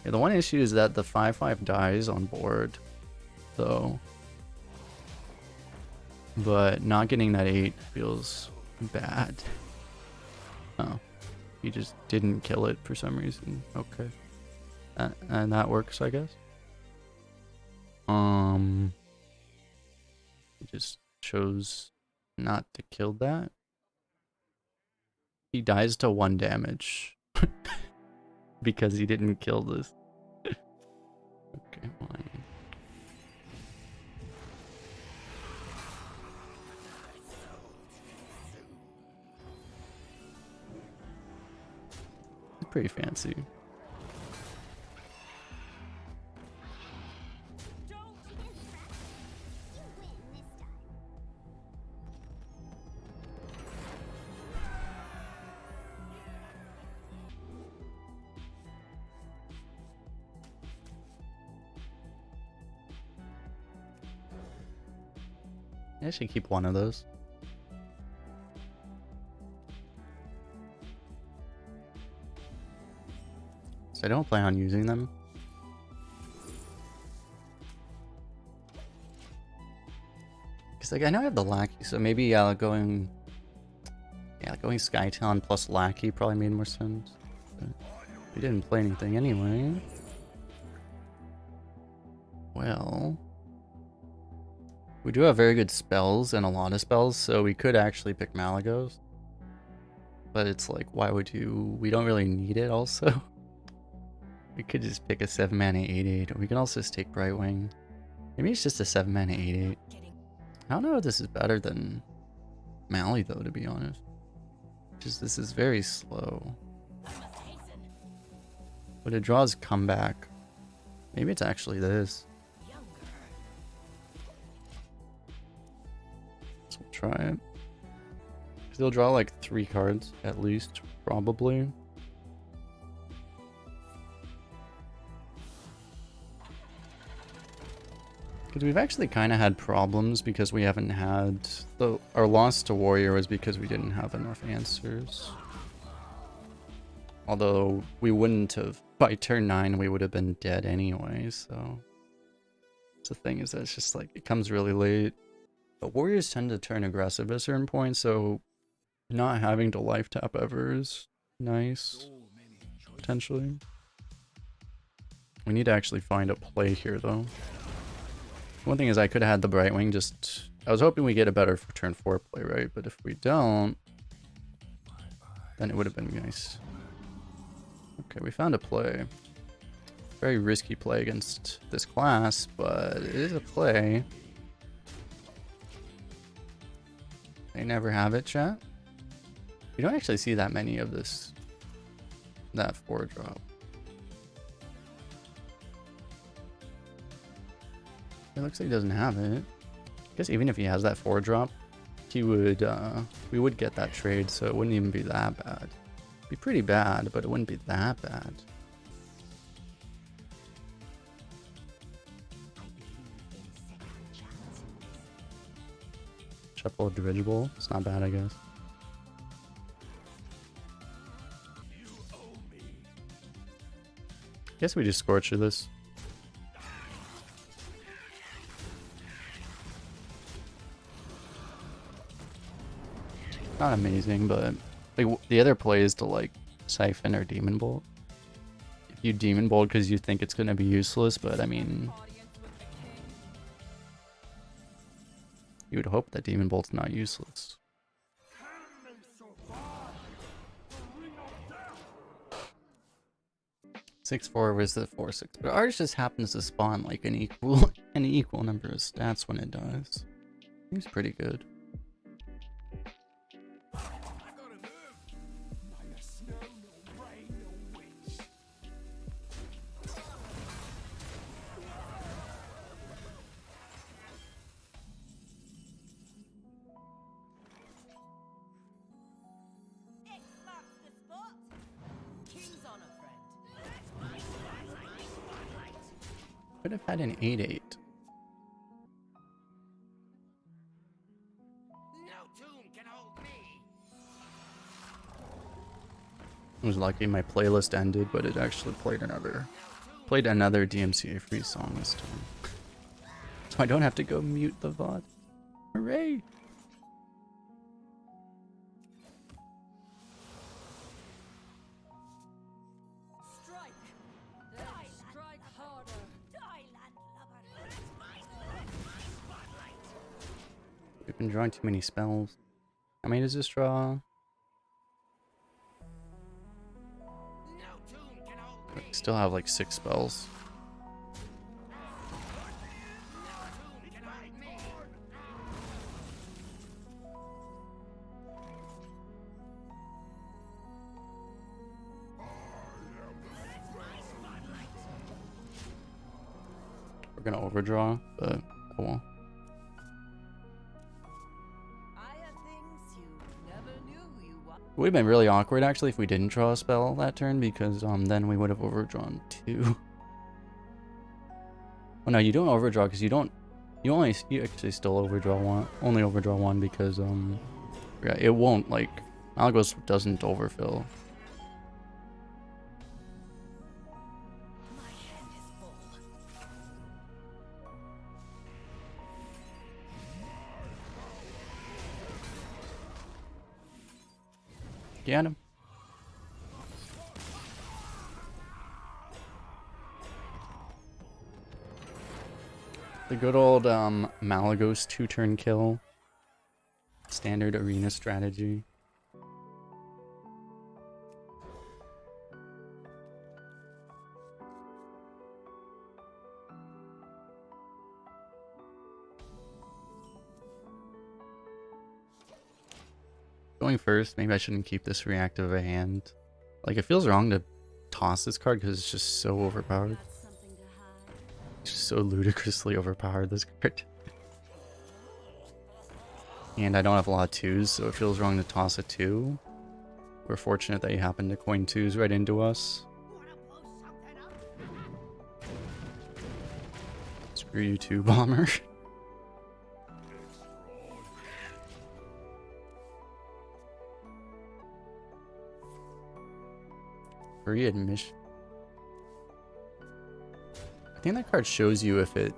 Yeah, the one issue is that the 5/5 dies on board, though. But not getting that 8 feels bad. Oh, he just didn't kill it for some reason. Okay, and that works, I guess. He just chose not to kill that. He dies to 1 damage because he didn't kill this. Okay, fine. Pretty fancy. I should keep one of those. So I don't plan on using them. Because like I know I have the Lackey, so maybe going Skytown plus Lackey probably made more sense. But we didn't play anything anyway. Well, we do have very good spells and a lot of spells, so we could actually pick Malagos. But it's like, why would you? We don't really need it also. We could just pick a 7-mana 8/8, or we can also just take Brightwing. Maybe it's just a 7-mana 8/8. I don't know if this is better than Mally though, to be honest. Just this is very slow. But it draws comeback. Maybe it's actually this. So we'll try it. Because they'll draw like 3 cards at least, probably. Because we've actually kind of had problems because we haven't had... Our loss to Warrior was because we didn't have enough answers. Although we wouldn't have, by turn 9 we would have been dead anyway, so. The thing is that it's just like, it comes really late. But warriors tend to turn aggressive at a certain point, so not having to life tap ever is nice, potentially. We need to actually find a play here though. One thing is I could have had the Brightwing, just, I was hoping we get a better for turn 4 play, right? But if we don't, then it would have been nice. Okay, we found a play. Very risky play against this class, but it is a play. They never have it, chat. You don't actually see that many of this, that 4 drop. It looks like he doesn't have it. I guess even if he has that 4 drop, he would, we would get that trade, so it wouldn't even be that bad. It'd be pretty bad, but it wouldn't be that bad. Shuffle dirigible. It's not bad, I guess. Guess we just Scorcher this. Not amazing, but like the other play is to like Siphon or Demon Bolt. If you Demon Bolt because you think it's gonna be useless, but I mean, you would hope that Demon Bolt's not useless. 6-4 versus 4-6, but ours just happens to spawn like an equal number of stats when it does. Seems pretty good. Could have had an 8-8. I was lucky my playlist ended, but it actually played another DMCA free song this time. So I don't have to go mute the VOD. Hooray! We've been drawing too many spells. How many does this draw? We still have like 6 spells. We're gonna overdraw, but oh well. It would have been really awkward actually if we didn't draw a spell that turn, because then we would have overdrawn 2. Well, no, you don't overdraw because you actually still overdraw one, only overdraw 1 because yeah, it won't, like, Malygos doesn't overfill. Get him. The good old Malygos 2-turn kill. Standard arena strategy. Going first, maybe I shouldn't keep this reactive a hand. Like, it feels wrong to toss this card because it's just so overpowered. It's just so ludicrously overpowered, this card. And I don't have a lot of 2s, so it feels wrong to toss a 2. We're fortunate that you happen to coin 2s right into us. Screw you too, Bomber. Free admission. I think that card shows you if it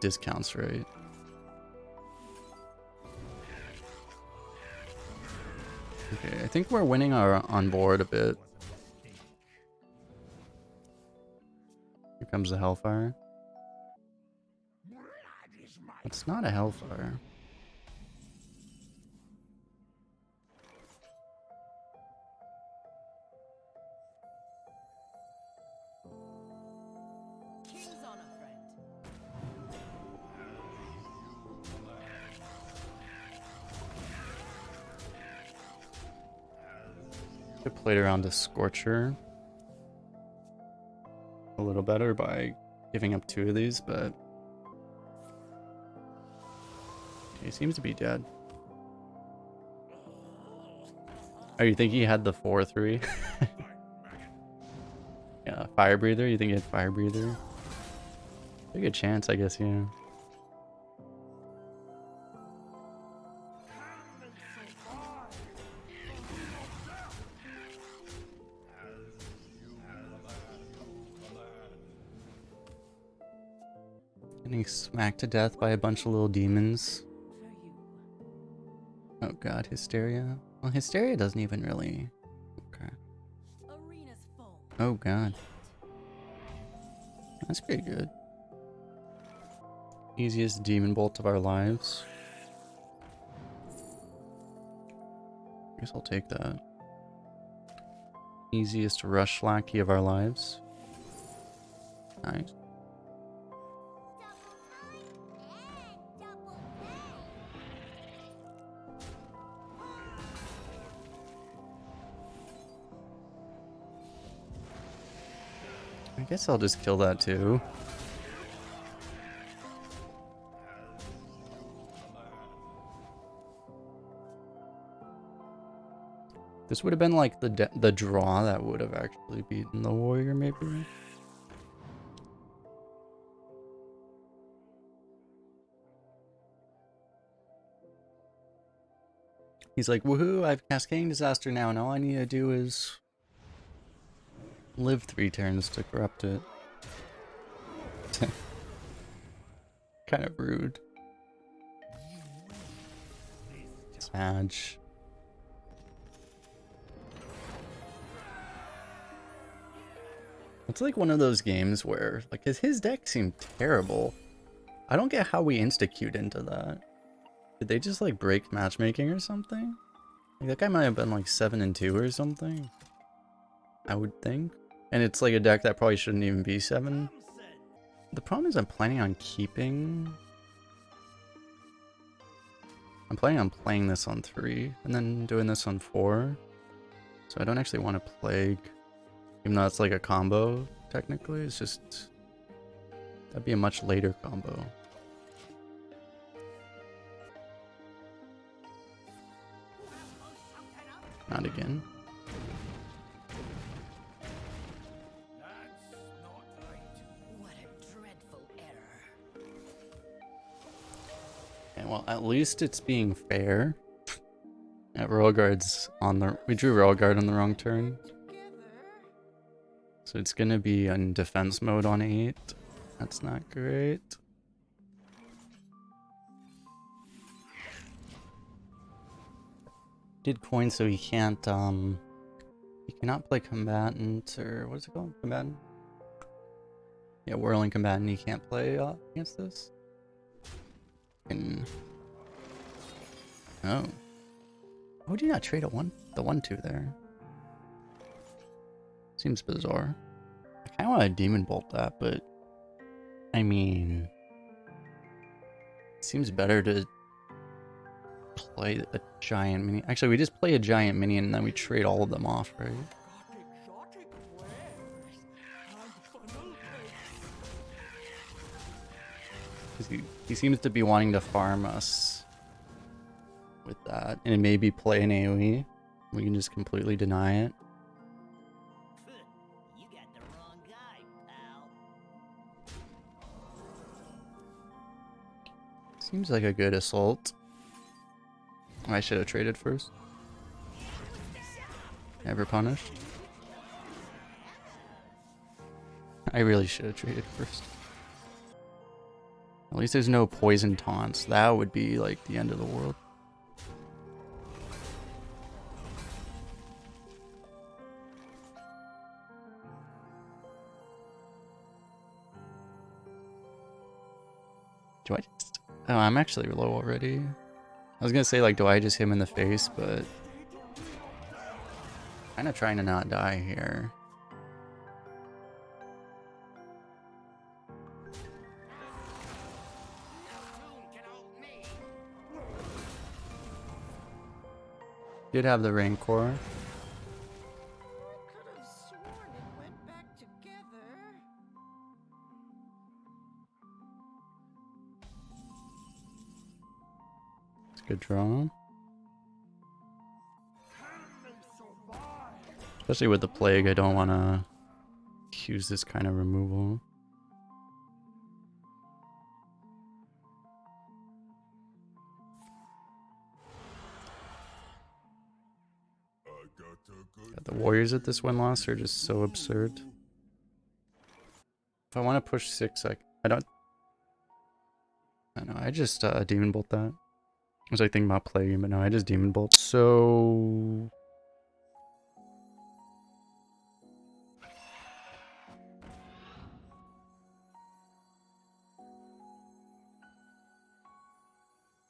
discounts, right? Okay, I think we're winning our on board a bit. Here comes the Hellfire. It's not a Hellfire. King's honor, friend. I played around a Scorcher a little better by giving up 2 of these, but he seems to be dead. Oh, you think he had the 4/3? Yeah, Fire Breather. You think he had Fire Breather? A good chance, I guess. Yeah. Getting smacked to death by a bunch of little demons. Oh god, Hysteria. Well, Hysteria doesn't even really... Okay. Arena's full. Oh god. That's pretty good. Easiest demon bolt of our lives. I guess I'll take that. Easiest rush lackey of our lives. Nice. I guess I'll just kill that too. This would have been like the draw that would have actually beaten the warrior, maybe. He's like, woohoo, I have Cascading Disaster now, and all I need to do is live 3 turns to corrupt it. Kind of rude. Sad. It's like one of those games where, like, his deck seemed terrible. I don't get how we insta-queued into that. Did they just, like, break matchmaking or something? Like, that guy might have been, like, 7-2 or something. I would think. And it's, like, a deck that probably shouldn't even be 7. The problem is I'm planning on keeping... I'm planning on playing this on 3, and then doing this on 4. So I don't actually want to Plague... Even though it's like a combo, technically, it's just... That'd be a much later combo. Not again. What a dreadful error. Okay, well, at least it's being fair. Yeah, Royal on the... We drew Royal Guard on the wrong turn. So it's gonna be in defense mode on 8. That's not great. Did coin so he can't, he cannot play combatant, or what is it called? Combatant? Yeah, whirling combatant, he can't play against this. Oh. Why would you not trade the 1/2 there? Seems bizarre. I kind of want to Demon Bolt that, but I mean, it seems better to play a giant minion. Actually, we just play a giant minion and then we trade all of them off, right? Exotic wares and funnel cakes. 'Cause he seems to be wanting to farm us with that, and maybe play an AoE. We can just completely deny it. You got the wrong guy, pal. Seems like a good assault. I should have traded first. Never punished. I really should have traded first. At least there's no poison taunts. That would be like the end of the world. Do I just... Oh, I'm actually low already. I was gonna say, like, do I just hit him in the face, but... kind of trying to not die here. Did have the Rancor. I could have sworn it went back together. It's a good draw. Especially with the plague, I don't want to use this kind of removal. God, the Warriors at this win-loss are just so absurd. If I want to push 6, I don't know, I just Demon Bolt that. I was like thinking about plague, but no, I just Demon Bolt. So...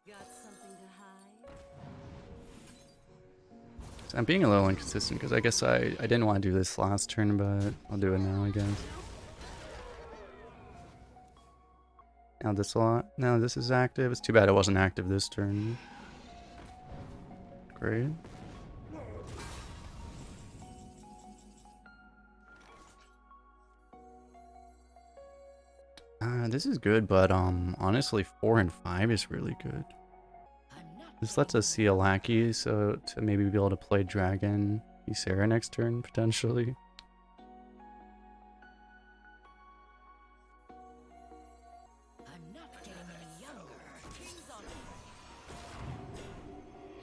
Got something to hide? I'm being a little inconsistent because I guess I didn't want to do this last turn, but I'll do it now, I guess. Now this a lot. Now this is active. It's too bad it wasn't active this turn. Great. This is good, but honestly 4 and 5 is really good. This lets us see a lackey, so to maybe be able to play Dragon Ysera next turn, potentially. I'm not getting any younger. King's on me.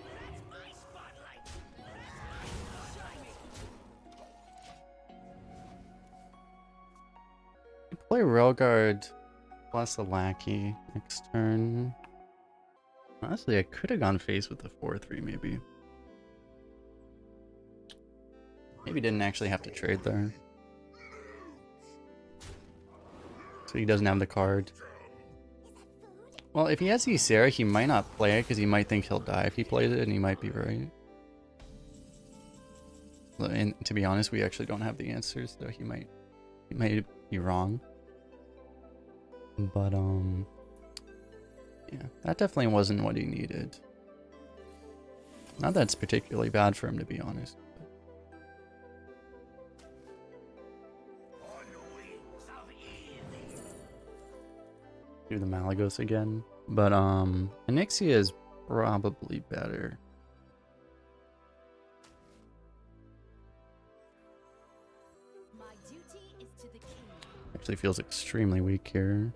That's my spotlight. Play Railguard plus a lackey next turn. Honestly, I could have gone face with the 4-3 maybe. Maybe didn't actually have to trade there. So he doesn't have the card. Well, if he has Ysera, he might not play it because he might think he'll die if he plays it, and he might be right. And to be honest, we actually don't have the answers, though he might be wrong. But yeah, that definitely wasn't what he needed. Not that it's particularly bad for him, to be honest. Do the Malagos again. But Onyxia is probably better. My duty is to the king. Actually feels extremely weak here.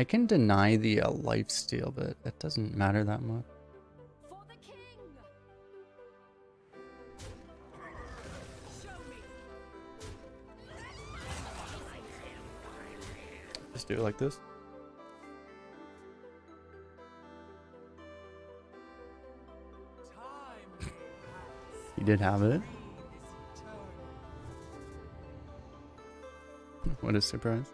I can deny the lifesteal, but that doesn't matter that much. For the king! Show me! Just do it like this. He did have it. What a surprise.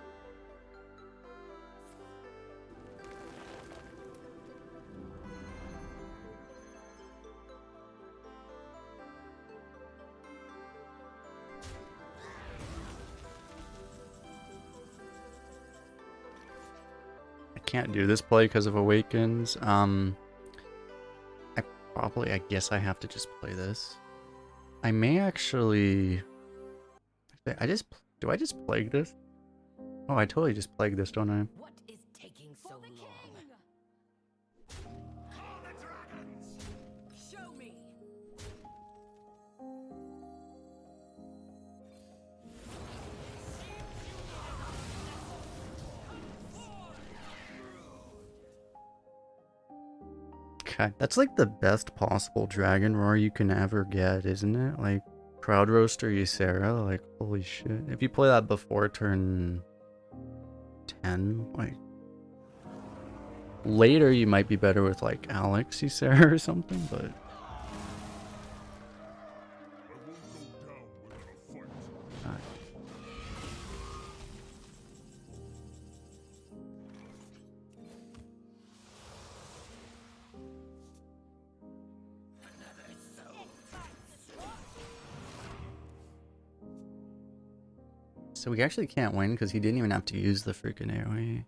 I can't do this play because of Awakens. I guess I have to just play this. I may actually... do I just plague this? Oh, I totally just plague this, don't I? What is taking so For the long? king! Call the dragons! Show me! Okay, that's like the best possible dragon roar you can ever get, isn't it? Like, Crowd Roaster Ysera, like, holy shit. If you play that before turn 10, like, later you might be better with, like, Alex Ysera or something, but... So we actually can't win because he didn't even have to use the freaking AoE.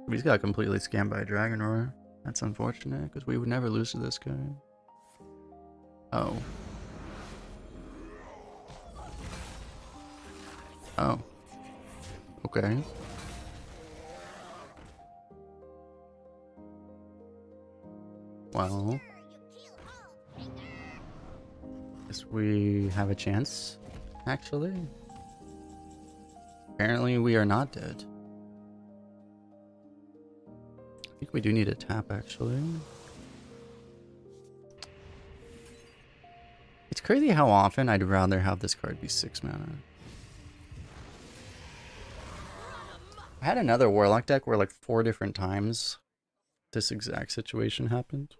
We just got completely scammed by a Dragon Roar. That's unfortunate because we would never lose to this guy. Oh. Oh. Okay. Well. Guess we have a chance, actually. Apparently we are not dead. I think we do need a tap, actually. It's crazy how often I'd rather have this card be 6 mana. I had another Warlock deck where like 4 different times this exact situation happened.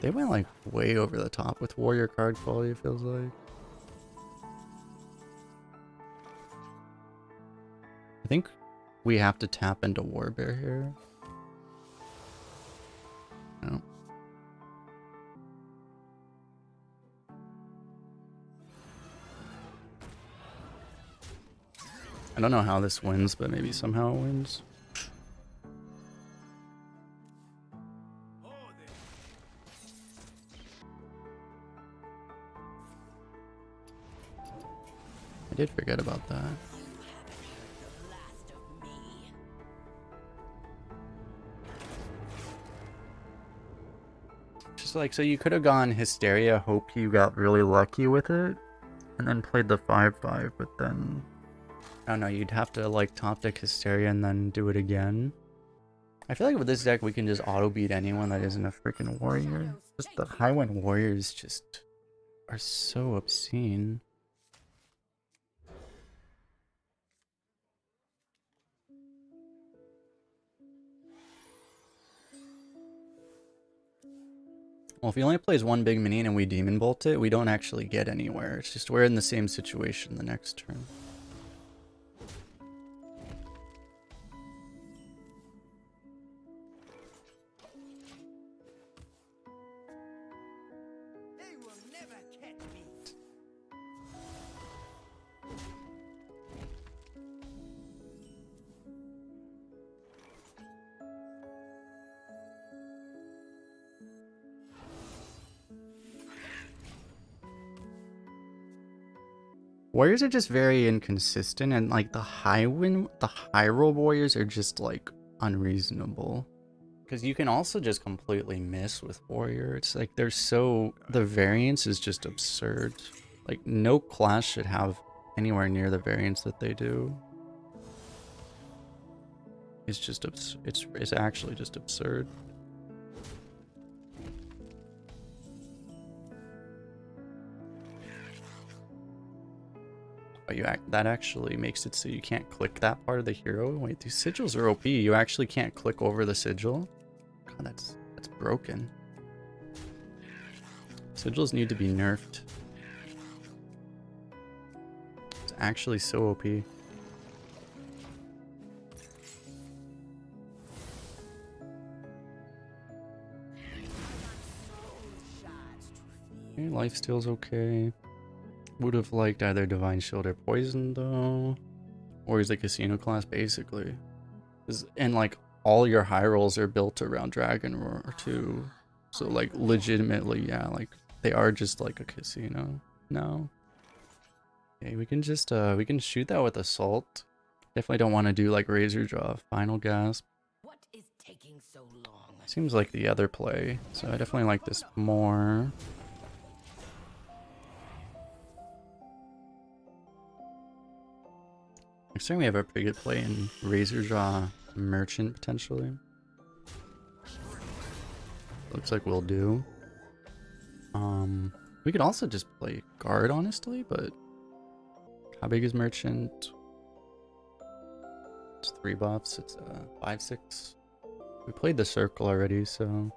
They went like way over the top with warrior card quality, it feels like. I think we have to tap into Warbear here. No. I don't know how this wins, but maybe somehow it wins. I did forget about that. Just like, so you could have gone Hysteria, hope you got really lucky with it, and then played the 5/5, but then... I don't know, you'd have to like top deck Hysteria and then do it again. I feel like with this deck we can just auto beat anyone that isn't a freaking warrior. Just the Highwind warriors just are so obscene. Well, if he only plays one big minion and we Demon Bolt it, we don't actually get anywhere. It's just we're in the same situation the next turn. Warriors are just very inconsistent, and like the high roll warriors are just like unreasonable. Because you can also just completely miss with warrior. It's like they're so, the variance is just absurd. Like no class should have anywhere near the variance that they do. It's just it's actually just absurd. Oh, that actually makes it so you can't click that part of the hero. Wait, these sigils are OP. You actually can't click over the sigil. God, that's broken. Sigils need to be nerfed. It's actually so OP. Okay, lifesteal's okay. Would have liked either Divine Shield or Poison though. Or he's the casino class basically. And like all your high rolls are built around Dragon Roar too. So like legitimately, yeah, like they are just like a casino. No. Okay, we can just we can shoot that with Assault. Definitely don't want to do like Razor Jaw. Final Gasp. What is taking so long? Seems like the other play, so I definitely like this more. Next time we have a pretty good play in Razor Jaw Merchant potentially. Looks like we'll do. We could also just play guard honestly, but how big is Merchant? It's 3 buffs, it's 5/6. We played the circle already, so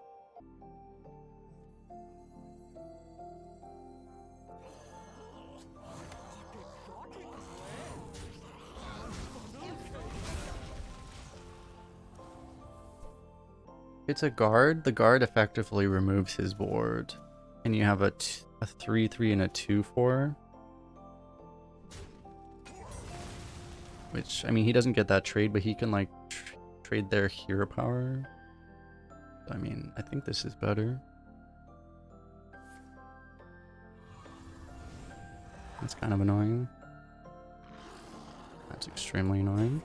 it's a guard. The guard effectively removes his board, and you have a 3/3 and a 2/4. Which, I mean, he doesn't get that trade, but he can like trade their hero power. I mean, I think this is better. That's kind of annoying. That's extremely annoying.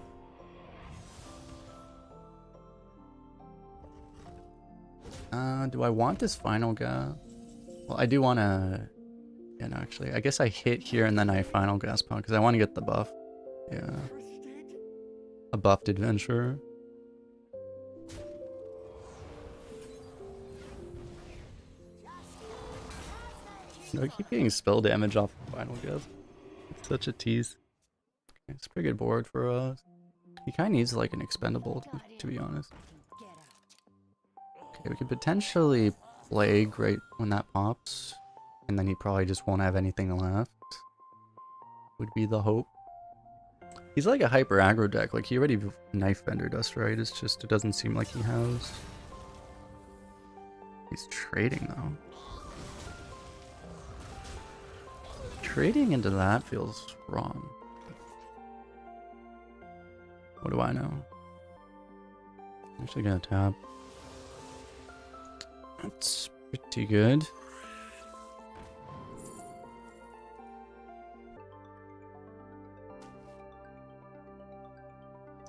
Do I want this final guy? Well, I do want to... Yeah, no, actually. I guess I hit here and then I final gas pound because I want to get the buff. Yeah. A buffed adventurer. No, I keep getting spell damage off the final gas. It's such a tease. Okay, it's a pretty good board for us. He kind of needs like an expendable, to be honest. Okay, we could potentially Plague right when that pops. And then he probably just won't have anything left. Would be the hope. He's like a hyper aggro deck. Like he already knife bender us, right? It's just it doesn't seem like he has. He's trading though. Trading into that feels wrong. What do I know? I'm actually gonna tap. That's pretty good.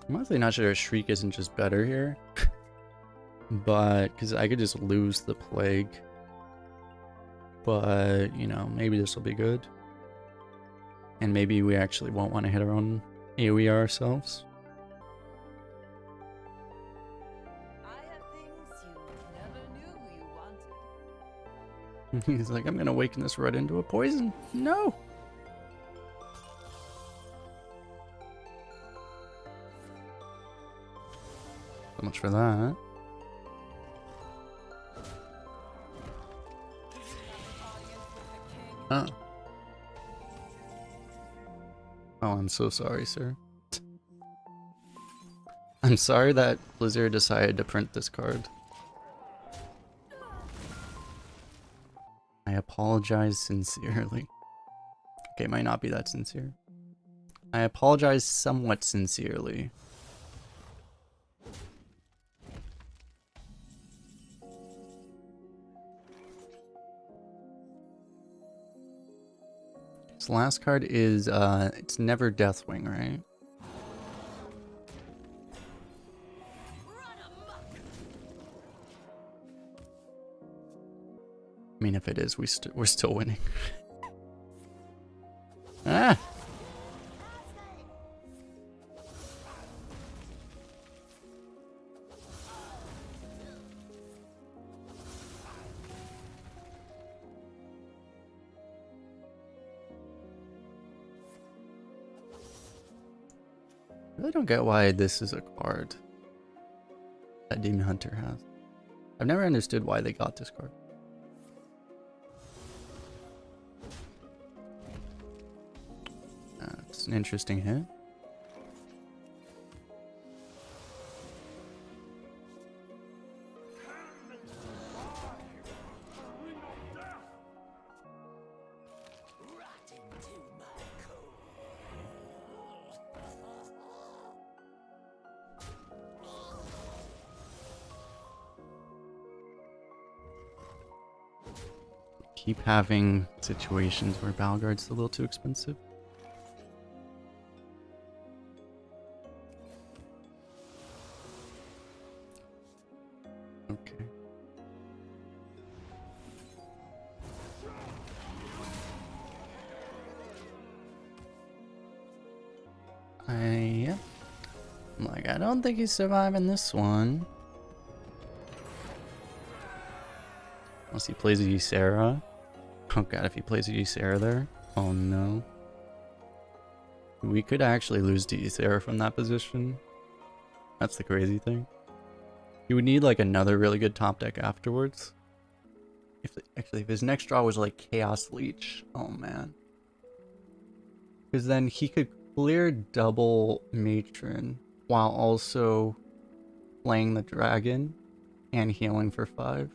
I'm honestly not sure if Shriek isn't just better here. But, because I could just lose the Plague. But, you know, maybe this will be good. And maybe we actually won't want to hit our own AoE ourselves. I have things you never knew you wanted. He's like, I'm going to awaken this right into a poison. No! So much for that. Oh. Oh, I'm so sorry, sir. I'm sorry that Blizzard decided to print this card. I apologize sincerely. Okay, it might not be that sincere. I apologize somewhat sincerely. This last card is, it's never Deathwing, right? I mean, if it is, we're still winning. Ah! I really don't get why this is a card that Demon Hunter has. I've never understood why they got this card. It's an interesting hit. Keep having situations where Balguard's a little too expensive. Okay. Yeah. I'm like, I don't think he's surviving this one. Unless he plays a Ysera. Oh god, if he plays a Ysera there. Oh no. We could actually lose to Ysera from that position. That's the crazy thing. You would need like another really good top deck afterwards. Actually, if his next draw was like Chaos Leech. Oh man. Because then he could clear double Matron while also playing the dragon and healing for 5.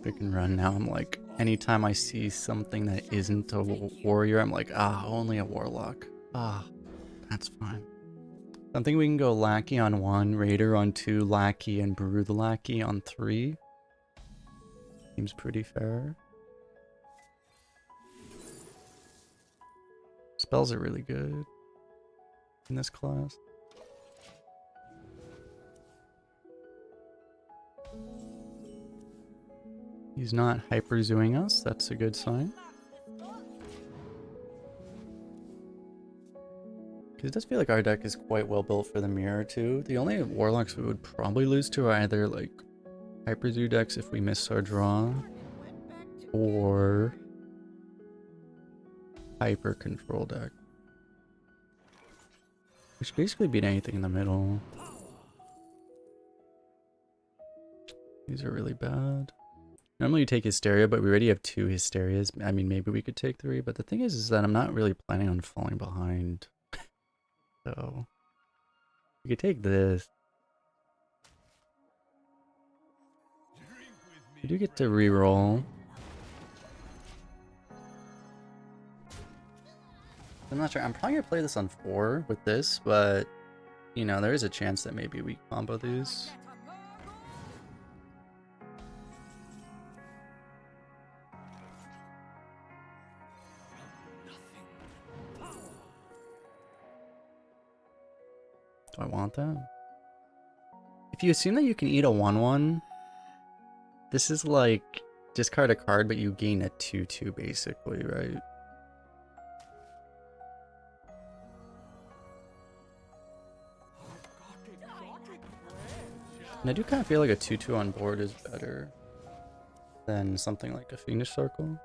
I can run now. I'm like, anytime I see something that isn't a warrior, I'm like, ah, only a warlock. Ah, that's fine. I think we can go Lackey on 1, Raider on 2, Lackey and Brew the Lackey on 3. Seems pretty fair. Spells are really good in this class. He's not hyper-zooing us, that's a good sign. Because it does feel like our deck is quite well built for the mirror too. The only warlocks we would probably lose to are either like hyper-zoo decks if we miss our draw, or hyper-control deck. Which basically beat anything in the middle. These are really bad. Normally you take Hysteria, but we already have 2 Hysterias. I mean, maybe we could take 3, but the thing is that I'm not really planning on falling behind. So, we could take this. We do get to reroll. I'm not sure. I'm probably gonna play this on 4 with this, but you know, there is a chance that maybe we combo these. Do I want that? If you assume that you can eat a 1/1, this is like discard a card, but you gain a 2/2 basically, right? And I do kind of feel like a 2/2 on board is better than something like a Fiendish Circle.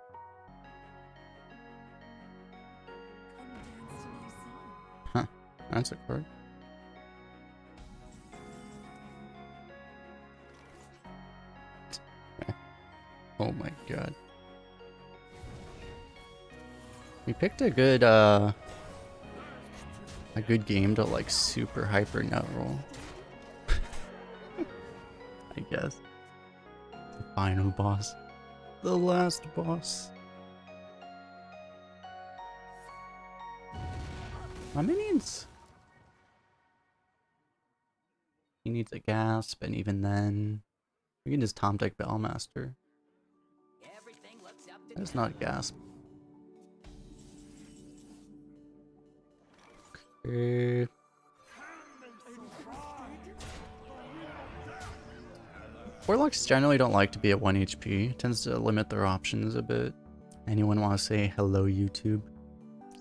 Huh, that's a card. Oh my god. We picked a good game to like super hyper nut roll. I guess. The final boss. The last boss. My minions! He needs a gasp, and even then, we can just Tom Deck Bellmaster. That's not a gasp. Okay. Warlocks generally don't like to be at 1 HP. It tends to limit their options a bit. Anyone want to say hello, YouTube?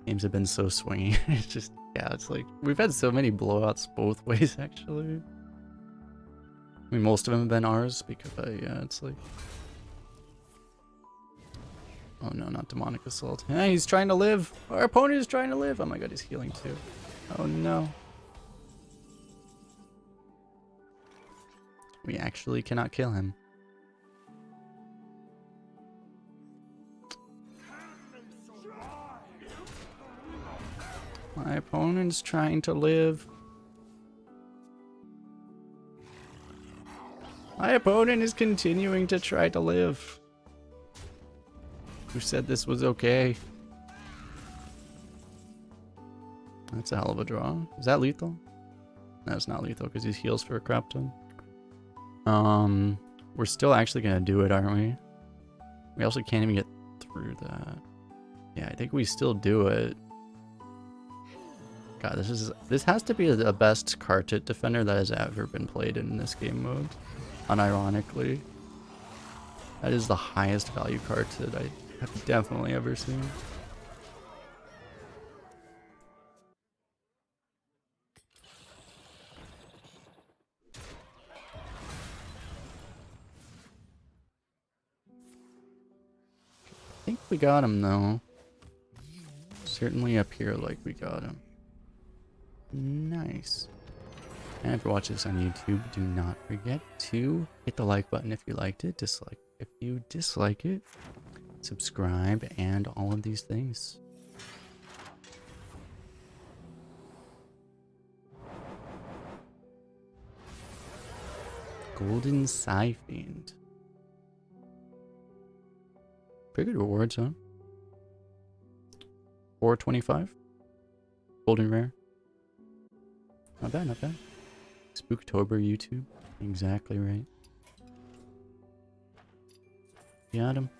Games have been so swingy. It's just, yeah, it's like, we've had so many blowouts both ways, actually. I mean, most of them have been ours, because, yeah, it's like... Oh no, not Demonic Assault. Hey, he's trying to live! Our opponent is trying to live! Oh my god, he's healing too. Oh no. We actually cannot kill him. My opponent's trying to live. My opponent is continuing to try to live. Who said this was okay? That's a hell of a draw. Is that lethal? No, it's not lethal because he heals for a crap ton. We're still actually gonna do it, aren't we? We also can't even get through that. Yeah, I think we still do it. God, this has to be the best Kartit defender that has ever been played in this game mode. Unironically. That is the highest value Kartit I have definitely ever seen. we got him though. Certainly appear like we got him. Nice. And if you watch this on YouTube, do not forget to hit the like button if you liked it, dislike if you dislike it, subscribe, and all of these things. Golden Psyfiend. Pretty good rewards, huh? 425. Golden rare. Not bad, not bad. Spooktober YouTube. Exactly right. Got him.